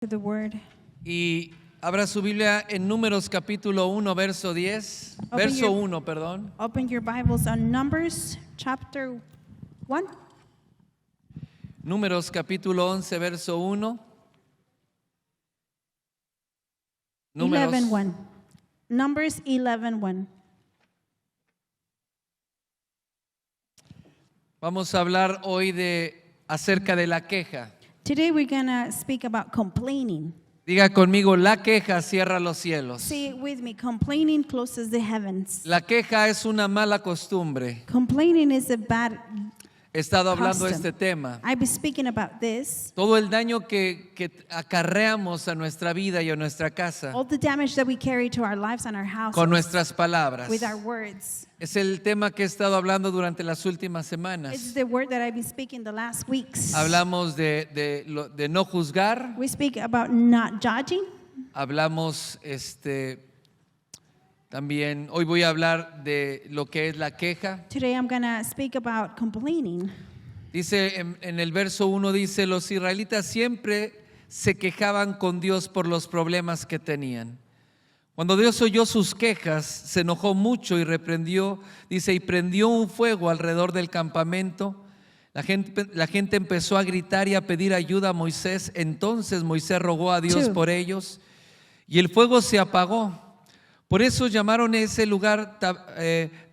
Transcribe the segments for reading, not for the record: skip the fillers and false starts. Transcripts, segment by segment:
To the word. Y abra su Biblia en Números capítulo 1, verso 10. Verso 1, perdón. Open your Bibles on Numbers chapter 1. Números capítulo 11, verso 1. Números 11:1. Numbers 11:1. Vamos a hablar hoy acerca de la queja. Today we're going to speak about complaining. Diga conmigo, la queja cierra los cielos. Say it with me. Complaining closes the heavens. La queja es una mala costumbre. Complaining is a bad He estado hablando de custom. este tema. I've been speaking about this. Todo el daño que acarreamos a nuestra vida y a nuestra casa All the damage that we carry to our lives and our houses con nuestras palabras. with our words. Es el tema que he estado hablando durante las últimas It's semanas. the word that I've been speaking the last weeks. Hablamos de no juzgar, We speak about not judging. hablamos también, hoy voy a hablar de lo que es la queja. Today I'm going to speak about complaining. Dice en el verso 1, dice, los israelitas siempre se quejaban con Dios por los problemas que tenían. Cuando Dios oyó sus quejas, se enojó mucho y reprendió, dice, y prendió un fuego alrededor del campamento. La gente empezó a gritar y a pedir ayuda a Moisés. Entonces Moisés rogó a Dios por ellos y el fuego se apagó. Por eso llamaron ese lugar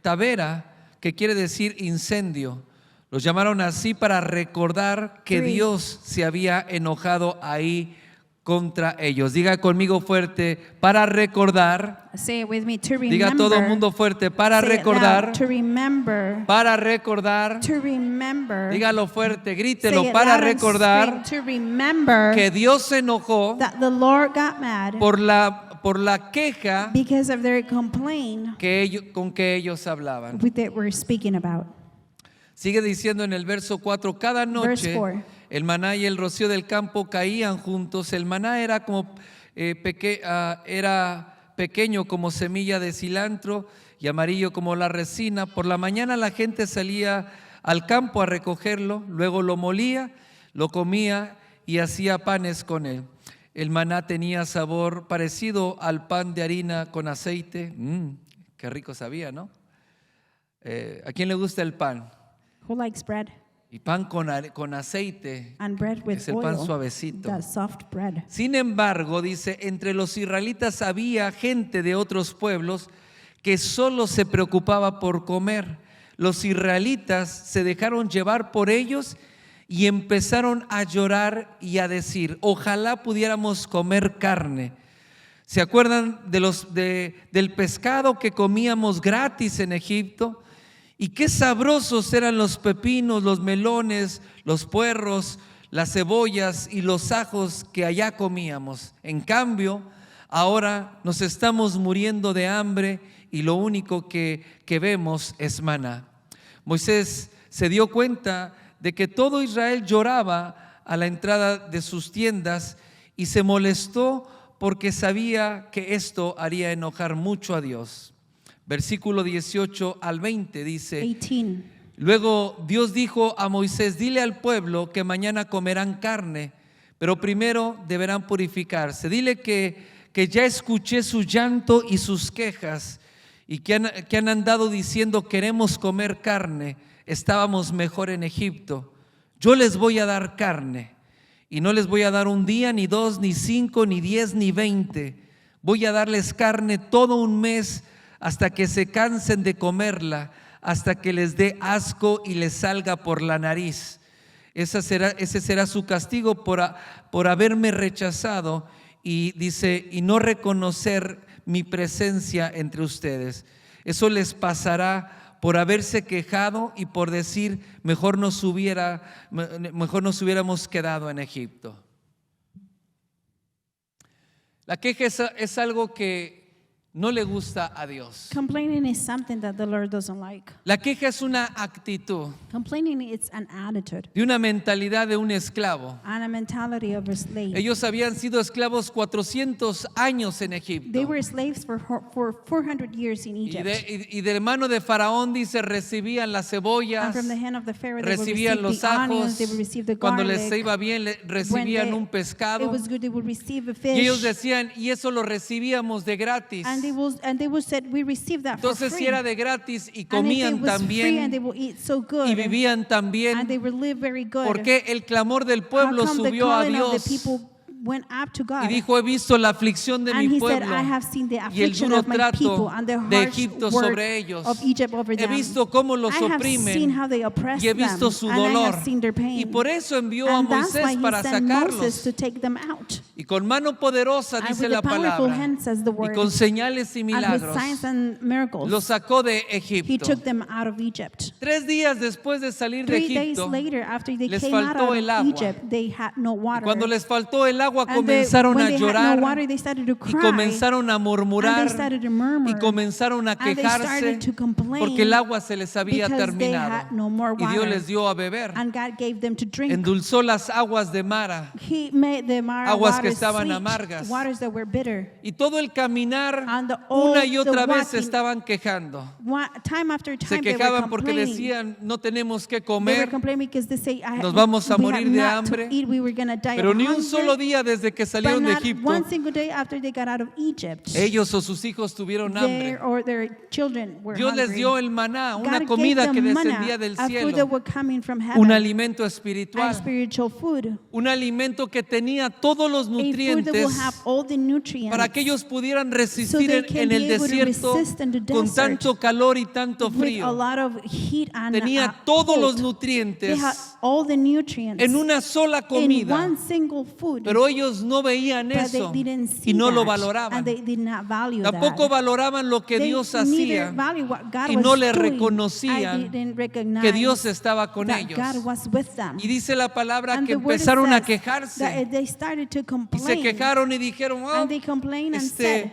Tabera, que quiere decir incendio. Los llamaron así para recordar que Dios se había enojado ahí contra ellos. Diga conmigo fuerte, para recordar. Say it with me, to remember. Diga todo el mundo fuerte, para Say it recordar. loud, to remember. Para recordar. To remember. Dígalo fuerte, Say grítelo, it para loud and recordar scream, to remember que Dios se enojó that the Lord got mad por la queja because of their complaint con que ellos hablaban. that we're speaking about. Sigue diciendo en el verso 4, cada Verse noche 4. el maná y el rocío del campo caían juntos. El maná era era pequeño como semilla de cilantro y amarillo como la resina. Por la mañana la gente salía al campo a recogerlo, luego lo molía, lo comía y hacía panes con él. El maná tenía sabor parecido al pan de harina con aceite. Qué rico sabía, ¿no? ¿A quién le gusta el pan? Who likes bread? Y pan con aceite, And bread with es el pan oil. suavecito. That soft bread. Sin embargo, dice, entre los israelitas había gente de otros pueblos que solo se preocupaba por comer. Los israelitas se dejaron llevar por ellos y empezaron a llorar y a decir, ojalá pudiéramos comer carne. ¿Se acuerdan del pescado que comíamos gratis en Egipto? Y qué sabrosos eran los pepinos, los melones, los puerros, las cebollas y los ajos que allá comíamos. En cambio, ahora nos estamos muriendo de hambre y lo único que vemos es maná. Moisés se dio cuenta de que todo Israel lloraba a la entrada de sus tiendas y se molestó porque sabía que esto haría enojar mucho a Dios. Versículo 18 al 20 dice, 18. luego Dios dijo a Moisés, dile al pueblo que mañana comerán carne, pero primero deberán purificarse. Dile que ya escuché su llanto y sus quejas y que han andado diciendo queremos comer carne, estábamos mejor en Egipto. Yo les voy a dar carne y no les voy a dar un día, ni 2, ni 5, ni 10, ni 20. Voy a darles carne todo un mes hasta que se cansen de comerla, hasta que les dé asco y les salga por la nariz. Ese será su castigo por haberme rechazado y dice, y no reconocer mi presencia entre ustedes. Eso les pasará por haberse quejado y por decir, mejor nos hubiéramos quedado en Egipto. La queja es algo que no le gusta a Dios. Complaining is something that the Lord doesn't like. La queja es una actitud Complaining is an attitude de una mentalidad de un esclavo. and a mentality of a slave. Ellos habían sido esclavos 400 años en They Egipto. were slaves for 400 years in Y Egypt. de mano de Faraón, dice, recibían las And cebollas, from the hand of the Pharaoh, they would recibían receive los the ajos. onions, they would receive the Cuando les garlic. iba bien, When recibían un it pescado. was good, they would receive a Y ellos fish. decían, y eso lo recibíamos de gratis. And they would said, we received that for Entonces, free. si era de gratis y And if it comían was tan free and they bien would eat so good, y vivían tan and bien, they would live very good, ¿por qué el clamor del how pueblo come the subió a calling of Dios? the people went up to God? Y dijo, he visto la aflicción de And mi he said, pueblo I have seen the y el affliction duro of my trato people and the de harsh Egipto work sobre ellos. of Egypt over He them. visto cómo los I have seen oprimen how they oppress y he visto them, su and I dolor. have seen their pain. Y por eso envió a And that's why Moisés he para sent Moses sacarlos. to take them out. Y con mano poderosa, And dice with la the powerful palabra, hand, says the y word, con señales y and with milagros, signs and miracles, los sacó de he Egipto. took them out of Egypt. 3 días después de salir de 3 days Egipto, later, after they les came out faltó of el agua. Egypt, they had no water. cuando les faltó el agua, And they, comenzaron when a they llorar had no water, they started to y cry. comenzaron a And murmurar they started to murmur. y comenzaron a And they quejarse started to complain porque el agua se les había because they terminado. had no more Y Dios water. les dio a beber. And God gave them to drink. Endulzó las aguas de Mara. He made the Mara Aguas que waters estaban sweet, amargas. waters that were bitter. Y todo el caminar, And una y the otra vez se walking, estaban quejando. Time after Se time they were quejaban porque complaining. decían, no tenemos que They were comer, complaining because they say, nos vamos a we morir have de not to hambre. eat, we were going to die pero of ni un hunger. solo día desde que But salieron de not Egipto, one single day after they got out of Egypt, ellos o sus hijos tuvieron hambre. their children were Dios les hungry. dio el maná, una God comida gave que them descendía manna, del a food that cielo, were coming from heaven, un alimento a espiritual, spiritual food, un alimento que tenía todos los a food that will nutrientes have all the nutrients para que ellos pudieran so resistir they can en el be able to desierto resist in the con desert tanto calor y tanto with a frío. lot of heat and Tenía todos cold. los They nutrientes had all the nutrients en una sola in comida, one single food, pero ellos no veían but eso they didn't see y no lo that, valoraban. and they did not value Tampoco that. valoraban lo que They Dios neither hacía value what God y was no le doing. reconocían I didn't recognize que Dios estaba con that ellos. God was with them. Y dice la palabra And que the word empezaron a says quejarse that they started to y complain, se quejaron y dijeron, "Oh, and they complained and said,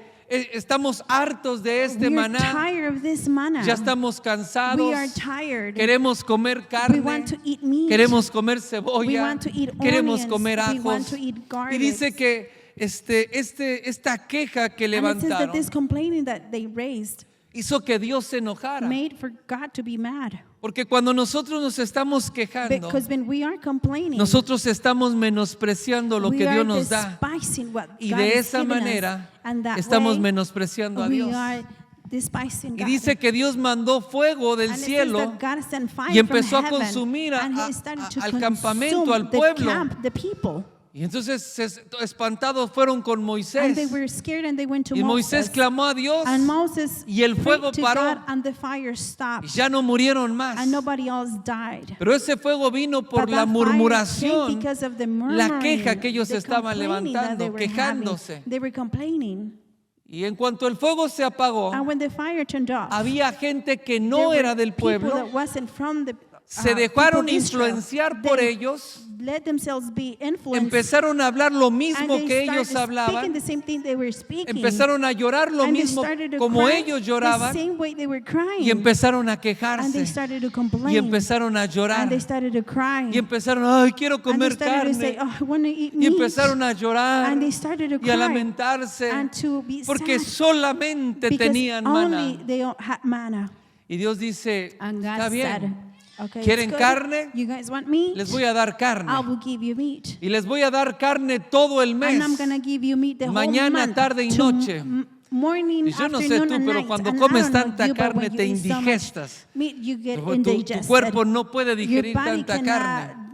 estamos hartos de este we're maná, tired of this manna. ya estamos cansados, We are tired. queremos comer We carne, want to eat meat. queremos comer We cebolla, want to eat queremos onions. comer We want ajos." to eat Y garlic. dice que esta queja que And it says that levantaron this complaining that they raised hizo que Dios se enojara. made for God to be mad. Porque cuando nosotros nos estamos quejando, Because when we are complaining, nosotros estamos menospreciando lo we que are Dios nos da. despising what Y God de has esa given us. manera And that estamos way, menospreciando a we Dios. are despising Y God. dice que Dios mandó fuego del And it says cielo that God sent fire y empezó a from heaven, consumir and he started to al consume campamento, al the pueblo. camp, the people. Y entonces espantados fueron con And they Moisés. were scared and they went to Y Moisés Moses. clamó a Dios And Moses y el fuego prayed to paró. God and the fire y stopped. ya no murieron más. And nobody else died. Pero ese fuego vino por But la that fire came murmuración, because of the la murmuring, queja que ellos the estaban complaining that they levantando, were quejándose. having. They were complaining. Y en cuanto el fuego se apagó, And when the fire turned off, había gente que there no were era del people pueblo, that wasn't from the se people dejaron of Israel. influenciar por They ellos, let themselves be influenced. empezaron a hablar lo And mismo they que ellos started speaking hablaban, the same thing they were speaking. empezaron a llorar lo And they mismo started to como cry ellos the lloraban same way they were crying. y empezaron a And they quejarse started to complain. y empezaron a llorar And they started to cry. y empezaron, ay, quiero And they comer started to say, carne. oh, I want to eat Y meat. empezaron a llorar And they started to y a cry lamentarse and to be porque sad solamente because tenían only maná. they had manna. Y Dios dice, And God está said, bien, okay, ¿quieren it's good. carne? You guys want meat? les voy a dar I carne. will give you meat. Y les voy a dar carne todo el mes. And I'm going to give you meat the Mañana, whole month. tarde y to noche. Morning, Y yo no sé afternoon, tú, and pero night. cuando And I comes don't know tanta you, but carne when te you eat so much indigestas. meat, you get Tu indigested. cuerpo no puede Your digerir body tanta cannot carne.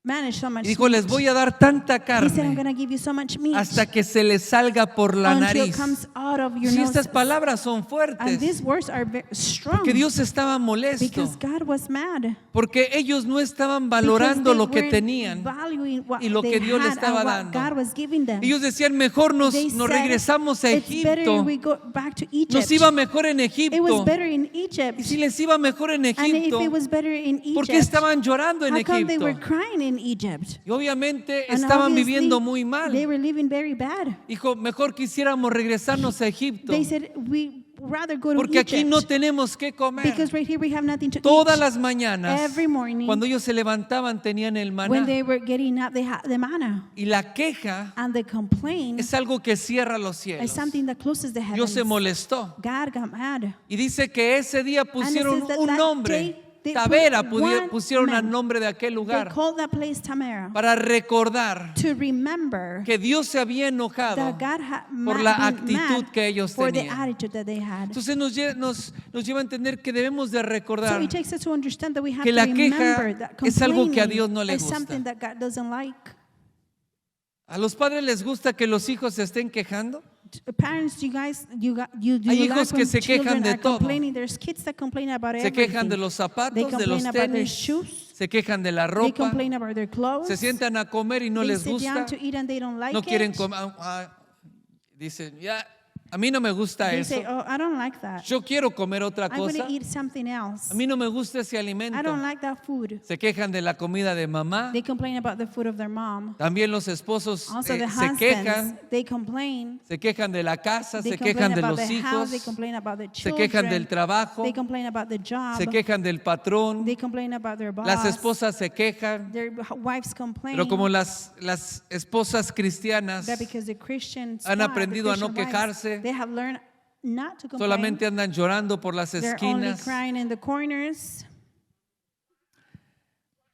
manage so much Y dijo, les meat. voy a dar tanta He said, I'm carne going to give you so much meat hasta que se les salga por la until it nariz. comes out of your Si nose. estas palabras son And fuertes, these words are very strong porque Dios estaba molesto, because God was mad. porque ellos no estaban Because valorando they lo que weren't tenían. valuing what y lo they que Dios les had estaba and what dando. God was giving them. Ellos decían, mejor nos They said, regresamos a it's better Egipto, we go back to Egypt. nos iba mejor en It was Egipto. better in Egypt. Y si les iba mejor en And if Egipto, it was better in ¿por qué Egypt, estaban llorando en how come they were Egipto? crying in in Egypt. Y obviamente And estaban obviously, viviendo muy mal. They were living very bad. Dijo, mejor quisiéramos regresarnos a Egipto, They said, we rather go to porque aquí Egypt. no tenemos que comer. Because right here we have nothing to Todas eat. las mañanas, Every morning, cuando ellos se levantaban, tenían el when maná. they were getting up, they had the manna. Y la queja And the complaint es algo que cierra los is cielos. something that closes the Dios heavens. se molestó. God got mad. Y dice que ese día pusieron says that un that nombre. day they Tavera put one pusieron al man. nombre de aquel They lugar called that place Tamara para recordar to remember que Dios se había enojado that God had por la been actitud mad que ellos for the tenían. attitude that they had. Entonces nos lleva a entender que debemos de So recordar it takes us to understand that we have que to la queja remember that es algo que a complaining Dios no le is gusta. something that God doesn't like. ¿A los padres les gusta que los hijos se estén quejando? Parents, you guys, do Hay you hijos like que when se quejan children de are todo. complaining? There's kids that complain about Se everything. quejan de los They zapatos, de complain los about their tenis, shoes. se quejan de la They ropa, complain about their clothes. se sientan a comer y no They les sit down gusta, to eat and they don't like no quieren it. comer. Dicen, ya, a mí no me gusta They eso. say, oh, I don't like that. Yo quiero comer otra I'm going cosa. to eat something else. A mí no me gusta ese I alimento. don't like that food. Se quejan de la comida de mamá. They complain about the food of their mom. También los esposos Also the se quejan. husbands, they complain. Se quejan de la casa, They se complain quejan de about los the house. hijos, They complain about the se children. quejan del trabajo, They complain about the job. se quejan del patrón. They complain about their boss. Las esposas se quejan. Their wives complain. Pero como las esposas cristianas that because the Christians han aprendido a no quejarse, they have learned not to complain. solamente andan llorando por las They're only esquinas. crying in the corners.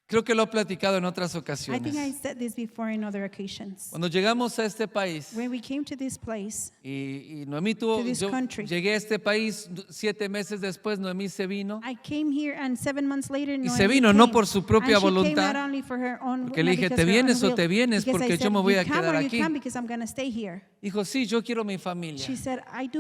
Creo que lo he platicado en otras I think I ocasiones. said this before in other occasions. Cuando llegamos a este país, When we came to this place, y Noemí tuvo, To this yo country. llegué a este país 7 meses después, Noemí se vino. I came here and 7 months later, Y Noemi se vino, no came. por su propia And she voluntad, came not only for her own, porque le not dije, because ¿te her vienes own o te will, vienes? because I Porque yo said, me voy "You a come quedar or you aquí". come because I'm going to stay here. Dijo, sí, yo quiero mi familia. She said, I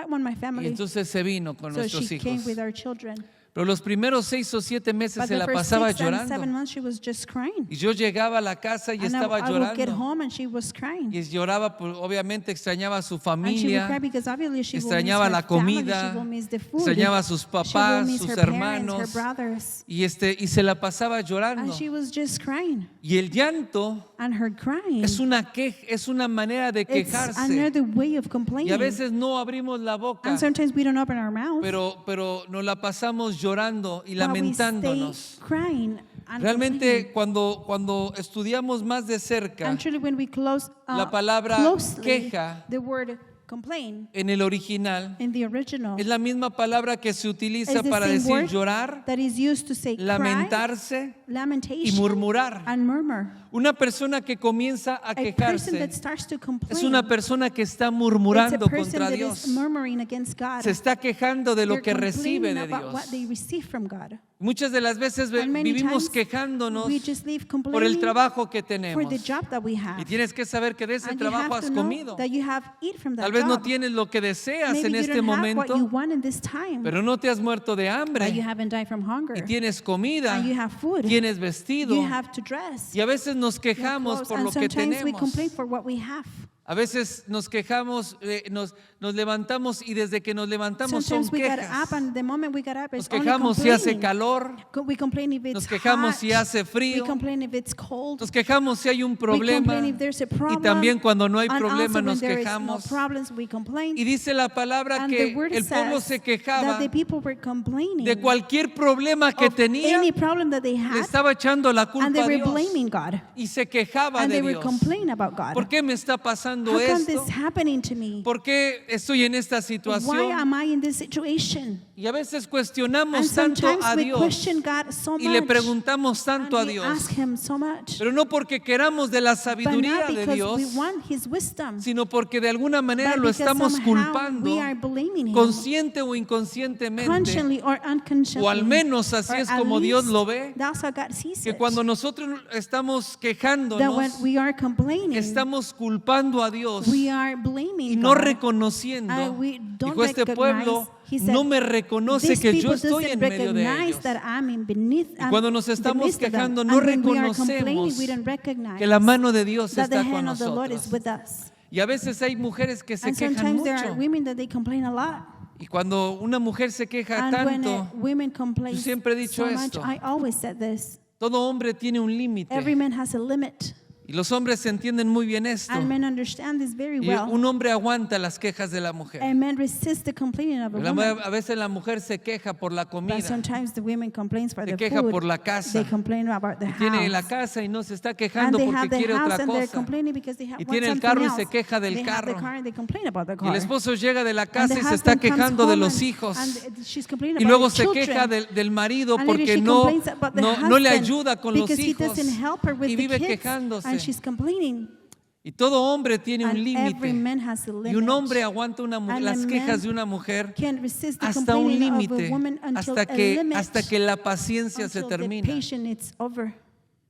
want my Y family. entonces se vino con So nuestros she came hijos. with our children. Pero los primeros 6 o 7 meses But se the la first pasaba 6 and 7 llorando. months, she was just crying. Y yo llegaba a la casa y And estaba I would get llorando. home and she was crying. Y lloraba, obviamente extrañaba a su And she would cry familia, because obviously she will miss extrañaba her la family, comida, she will miss the food, extrañaba a sus she will papás, miss sus her parents, her hermanos. brothers. Y se la pasaba And llorando. she was just crying. Y el llanto And her crying es una manera de it's quejarse. another way of Y complaining. a veces no abrimos la boca, And sometimes we don't open our mouth, pero nos la pasamos llorando y but we lamentándonos. stay crying and Realmente complaining. cuando estudiamos más de cerca And truly when we close la palabra closely, queja the word complain en el original, in the original es la misma palabra que se utiliza is the para same decir word llorar, that is used to say cry, lamentarse lamentation, y murmurar. and murmur. Una persona que comienza a A person quejarse that starts to complain es una persona que está it's a murmurando person contra that Dios. is murmuring against God. Se está quejando de lo They're que recibe complaining de about what Dios. they receive from God. Muchas de las veces And many vivimos times, quejándonos we just live por el complaining trabajo que for tenemos. the job that we have. Y tienes que saber que de ese And you trabajo have has to know comido. that you have eat from that Tal vez no job. tienes lo que deseas Maybe en you este don't have what you momento, want in this time, pero no te has muerto de but you hambre. haven't died from hunger. Y tienes comida, And you have food. tienes vestido. You have to dress. Y a veces nos You have quejamos clothes. por And lo que sometimes we tenemos. complain for what we have. A veces nos quejamos, nos levantamos y desde que nos levantamos son Sometimes we got quejas. up and the moment we got up Nos it's only quejamos si hace complaining. calor, We complain if it's nos quejamos hot. si hace We frío, complain if it's cold. nos quejamos si hay un We problema complain if there's a y problem. también cuando no hay And problema also when nos there is quejamos. no problems, we complain. Y dice la palabra And que the word el pueblo says se quejaba that the people were complaining de cualquier problema que of tenía, any problem that they le had, estaba echando la and culpa they a were Dios blaming God. y se quejaba And de they were Dios. complaining about God. ¿Por qué me está pasando How come esto? this happening to me? ¿Por qué estoy en esta Why situación? am I in this situation? Y a veces And cuestionamos tanto sometimes a we Dios question God so y le much. preguntamos tanto a And we Dios, ask Him so much. pero no porque queramos de la But sabiduría not de because Dios, we want His wisdom. sino porque de alguna manera But lo because estamos somehow culpando, we are blaming Him. consciente o inconscientemente, Consciently or unconsciously. o al menos así Or es at como Dios least lo ve, That's how God sees que it. cuando nosotros estamos That when quejándonos, we are complaining, estamos culpando a Dios we are blaming y no God. reconociendo. And we don't Dijo, este pueblo He said, no me reconoce "These que yo people estoy doesn't en medio de recognize ellos. that I'm in beneath, Y cuando nos I'm in the estamos midst of them." quejando, And no when we are complaining, reconocemos we don't recognize que la mano de Dios that the está con hand of the Lord is nosotros. with us. Y a veces hay mujeres que se And quejan sometimes there are mucho. women that they complain a lot. Y cuando una mujer se queja And when tanto, women complain yo siempre he dicho so much, esto. I always said this. Todo hombre tiene un límite. Every man has a limit. Y los hombres entienden muy bien esto. And men understand this very Y well. un hombre aguanta las quejas de la mujer. And men resist the complaining of a woman. A veces la mujer se queja por la comida. But sometimes the women complains for Se the queja food. por la casa. They complain about the Tiene la house. casa y no se está And quejando they porque have the quiere house otra and they're cosa. complaining because they have Y want tiene el something carro y else. se queja del They have the carro. car and they complain about the Y car. el esposo llega de la And casa the y se está husband comes quejando de home los and- hijos. and she's complaining Y about luego the se children. queja del marido And later porque she no complains about the le husband ayuda con los because he hijos. doesn't help her with Y the vive kids. quejándose. And she's complaining. Y todo hombre tiene un And every límite. man has a limit. Y un hombre aguanta And las a quejas man de una mujer can't resist the hasta un complaining of a límite, woman until hasta a limit, que la paciencia se until the termina. patience is over.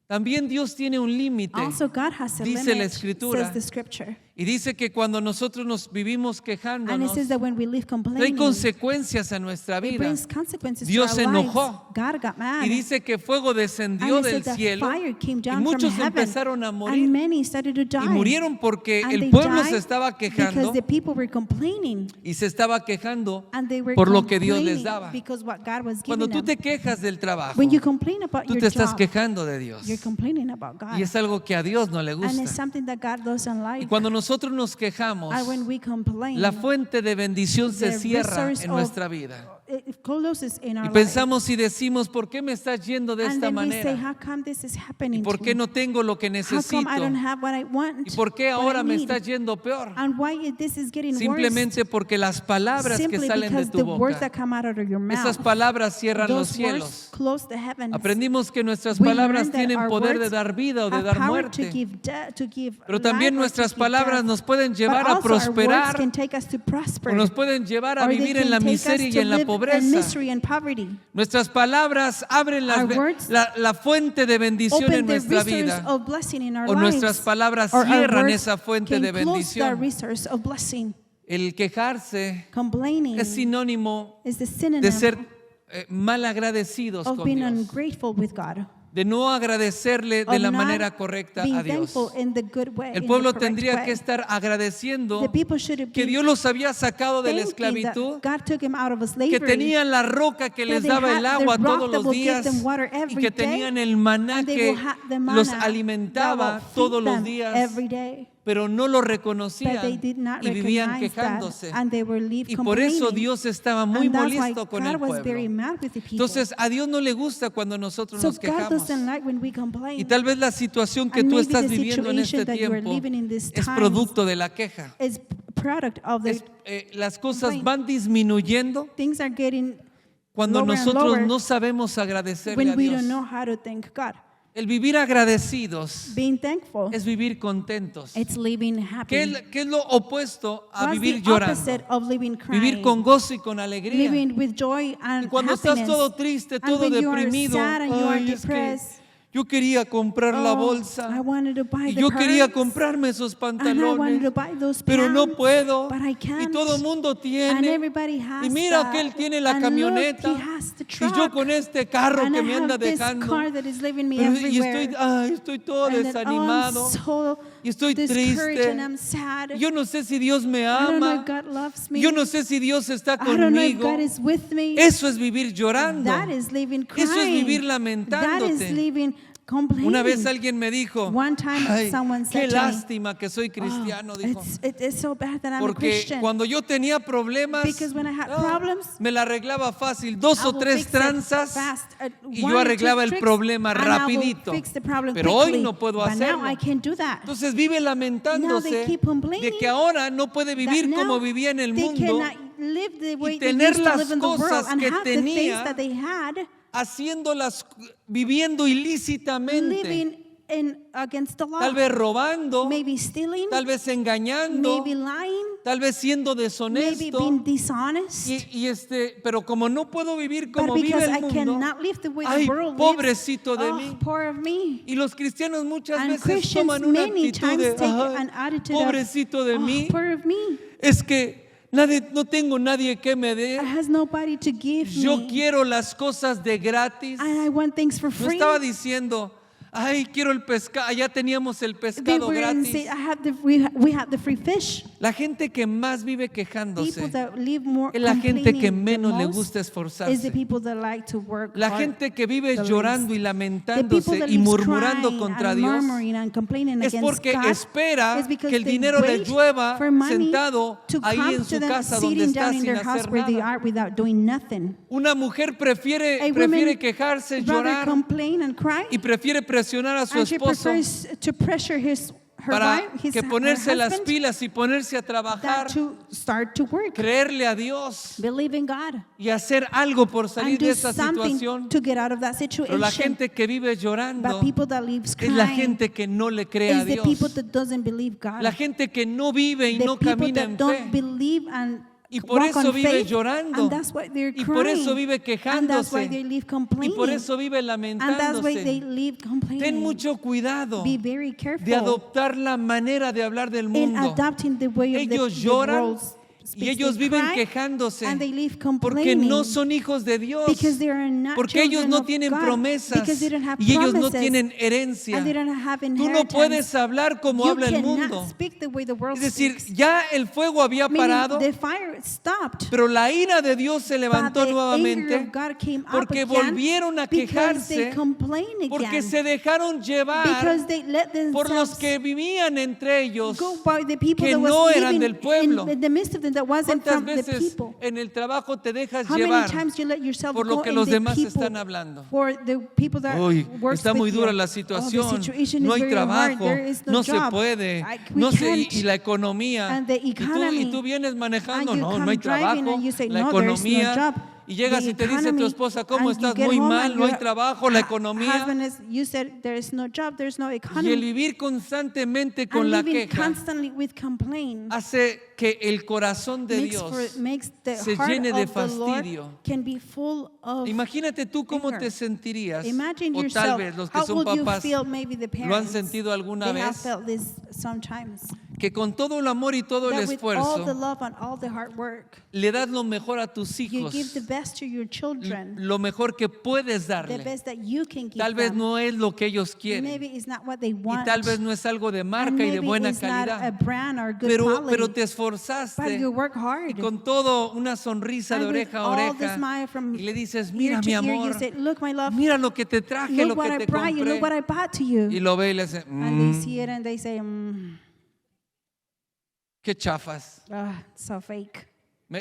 También Dios tiene un límite. Also, God has a Dice limit, la Escritura. says the scripture. Y dice que cuando nosotros nos vivimos And it quejándonos, says that when we live trae complaining, consecuencias a nuestra it vida. brings consequences Dios to se our enojó. lives. God got mad. Y dice que fuego descendió And it del said that cielo fire came y down muchos from heaven, empezaron a morir. and many started to die. Y murieron porque And el they pueblo died se estaba quejando because the people were complaining, y se estaba quejando and they were por lo que Dios les complaining daba. because what God was Cuando giving tú them. te quejas del trabajo, When you complain about tú your te estás job, quejando de Dios. you're complaining about God. Y es algo que a Dios no le And it's gusta. something that God doesn't Y like. cuando nosotros nos quejamos, And when we complain, la fuente de bendición se the cierra resource en of- nuestra vida. it closes in our Y life. pensamos y decimos, ¿por qué me estás yendo de And esta then we say, manera? how come this is ¿Y happening por to qué me? no tengo lo que How necesito? come I don't have what I want? ¿Y por qué what I ahora me need? está yendo peor? And why this is getting Simplemente porque las palabras worse? que Simply salen de because tu the words boca, that come out of your mouth, esas palabras cierran los those words cielos. close the heavens. Aprendimos que nuestras We palabras learned that tienen our poder de words dar vida o de have dar power to muerte. give Pero también life or nuestras to give palabras death. nos pueden But llevar a also our words prosperar can take us to prosper, o nos pueden llevar a or they vivir en can la take us miseria y to en la live in pobreza. misery and poverty. Nuestras palabras abren Our words la fuente de bendición en Open the nuestra resource vida. of blessing in our O nuestras lives. palabras Or our cierran words esa fuente can de close the bendición. resource of blessing. El quejarse Complaining es sinónimo is the de synonym ser mal agradecidos of con being Dios, ungrateful with God. de no agradecerle de Of la not manera correcta being a Dios. thankful in the good way, El in pueblo the correct tendría way. que estar agradeciendo The people should have que been Dios los había sacado de la thanking that esclavitud, God took him out of que slavery, tenían la roca que les they daba had el the agua rock todos that los will give días them water y every que day, tenían el maná and they que will have the los manna alimentaba that will feed todos los them días, every day. pero no lo But they reconocían did not y vivían recognize that, quejándose. and they were live Y por eso complaining. Dios estaba muy And that's why molesto con God el was very pueblo. mad with the people. Entonces a Dios no le gusta cuando nosotros So nos God quejamos. doesn't like when we complain. Y tal vez la situación que And tú maybe estás the viviendo en este situation that you are tiempo living in these es times producto de la queja. is product of the Las cosas complaint. van disminuyendo things are getting cuando lower and nosotros lower no sabemos agradecerle when a we Dios. don't know how to thank God. El vivir agradecidos Being thankful, es vivir contentos. it's living happy. ¿Qué es lo opuesto a What's vivir the llorando? opposite of living crying? Vivir con gozo y con alegría. Living with joy and Y cuando happiness. estás todo triste, And todo when you are deprimido, sad and you are "Ay, es que depressed, yo quería comprar la oh, bolsa I wanted to buy y the yo quería purse, comprarme esos and I wanted to pantalones, buy those pero no pants, puedo. but I Y can't. todo el mundo And tiene. everybody has Y mira that. que él tiene la And camioneta look, he has the y yo truck. con este carro And que I me have anda this dejando. car that is leaving me Pero- y everywhere. estoy todo And then, desanimado. I'm so Y estoy discouraged triste. and I'm sad. Yo no sé si Dios me I don't know ama. if God loves me. Yo no sé si Dios está I don't know if conmigo. God is with me. Eso es vivir llorando. That is living crying. Eso es vivir That lamentándote. is living complaining. Una vez alguien me dijo, One time "Ay, someone qué said to me, lástima que soy cristiano", dijo. It's so bad that I'm a Porque Christian. cuando yo tenía problemas, Because when I had problems, me la arreglaba fácil, 2 I o will 3 fix it tranzas fast. y One yo or arreglaba two el tricks, problema and I will rapidito. fix the problem Pero hoy quickly. no puedo But hacerlo. now I can't do that. Entonces vive Now lamentándose they keep complaining de que ahora no puede vivir that como now vivía en el they mundo, cannot live the way they tener used to las live in the world cosas and que have the things tenía, that they had, haciéndolas, viviendo ilícitamente, living against the law. tal vez robando, Maybe stealing, tal vez engañando, maybe lying, tal vez siendo maybe deshonesto. being dishonest. Pero como no puedo vivir como But vive because el I mundo, cannot live the way ay, the world pobrecito de lives, mí. poor of me. Y los cristianos muchas And veces Christians toman una many actitud times de, take "Ay, an attitude of, pobrecito de mí, poor of me. es que no tengo nadie que me dé, I has nobody to give yo me. quiero las cosas de gratis". And I want things for No free. estaba diciendo, Ay, quiero el pescado. Allá teníamos el They pescado were and gratis. say, we have the free fish. La gente que más vive People quejándose that live more es la gente que complaining menos the le most gusta is the esforzarse. people that like to work La hard. gente que vive the llorando y least. The people lamentándose that y lives murmurando crying contra and Dios murmuring and complaining es against porque God espera is because que el they dinero le wait llueva for money sentado to ahí come en to su them, casa donde sitting está down in sin their house hacer where they nada. are without doing nothing. Una mujer prefiere A woman quejarse, rather llorar complain and cry, y prefiere presionar a su and she esposo prefers to pressure her para wife, que her ponerse las husband, pilas y ponerse a trabajar, than to start to work, creerle a Dios believe in God, y hacer algo por and salir do de esa something situación. to get out of that Pero la situation. gente que vive llorando But people that lives es la crying gente que no le cree a is the people Dios. that doesn't believe God. La gente que no vive y The no people camina that en don't fe. believe and Y por walk eso on vive faith, llorando. and that's why they're Y por eso crying, vive and that's why they quejándose. live Y complaining, por eso vive and that's why they lamentándose. live complaining. Ten mucho cuidado Be very careful de adoptar la manera de hablar del in mundo. adopting the way of Ellos the lloran world's y speaks. ellos They viven cry, quejándose and they live porque complaining no son hijos de Dios, because they are not porque ellos children no of tienen God, promesas because they don't have y ellos no promises, tienen herencia. and they don't have Tú no inheritance. puedes hablar como You habla el cannot mundo. speak the way the world Es decir, speaks. ya el fuego había Meaning parado, the fire stopped. pero la ira de Dios se But levantó the anger nuevamente of God came up porque again volvieron a because they quejarse, complained porque again, se dejaron llevar because they let por los themselves que vivían entre ellos. go by the people que that was no eran living del pueblo. in the midst of them that wasn't ¿Cuántas from the veces people. en el trabajo te dejas How many llevar times you let yourself por lo go que in los the demás people están hablando? for the people that Uy, works está muy with dura you? la Oh, the situación, situation no is hay very hard. trabajo, There is no se job. puede, We no sé, can't. y la economía, And the y economy. tú vienes manejando, And you no come hay driving trabajo, and you say, la no, there's no economía, job. y llegas The y te dice tu economy, esposa, ¿cómo and you estás? get Muy home mal, and no hay your trabajo, la economía, husband is, you said there is no job, there's no y el economy. vivir constantemente And con la living queja constantly with complaint hace que el corazón de Dios makes the se heart llene de of the Lord fastidio. can be full of Imagínate tú cómo anger. te sentirías, Imagine o tal yourself, vez los que how son would you papás feel, maybe the lo han parents, sentido alguna they have vez, felt this sometimes, que con todo el amor y todo el that with all the esfuerzo love and all the hard work, le das lo mejor a tus you hijos, give the best to your children, lo mejor que puedes the darle. best that you can give Tal vez them. no es lo que ellos quieren Maybe it's not what they y want, tal vez no es algo de and marca y de maybe buena it's not a calidad, brand or good pero quality, te but esforzaste you work y hard. con todo una sonrisa de And with oreja a all the oreja smile from y le dices, ear mira to mi ear, you amor, say, look, my love, mira lo que te traje, look lo what que I te brought you, look what compré, I bought to you. y lo ve y le dice, And they see it and they say, qué chafas. so fake.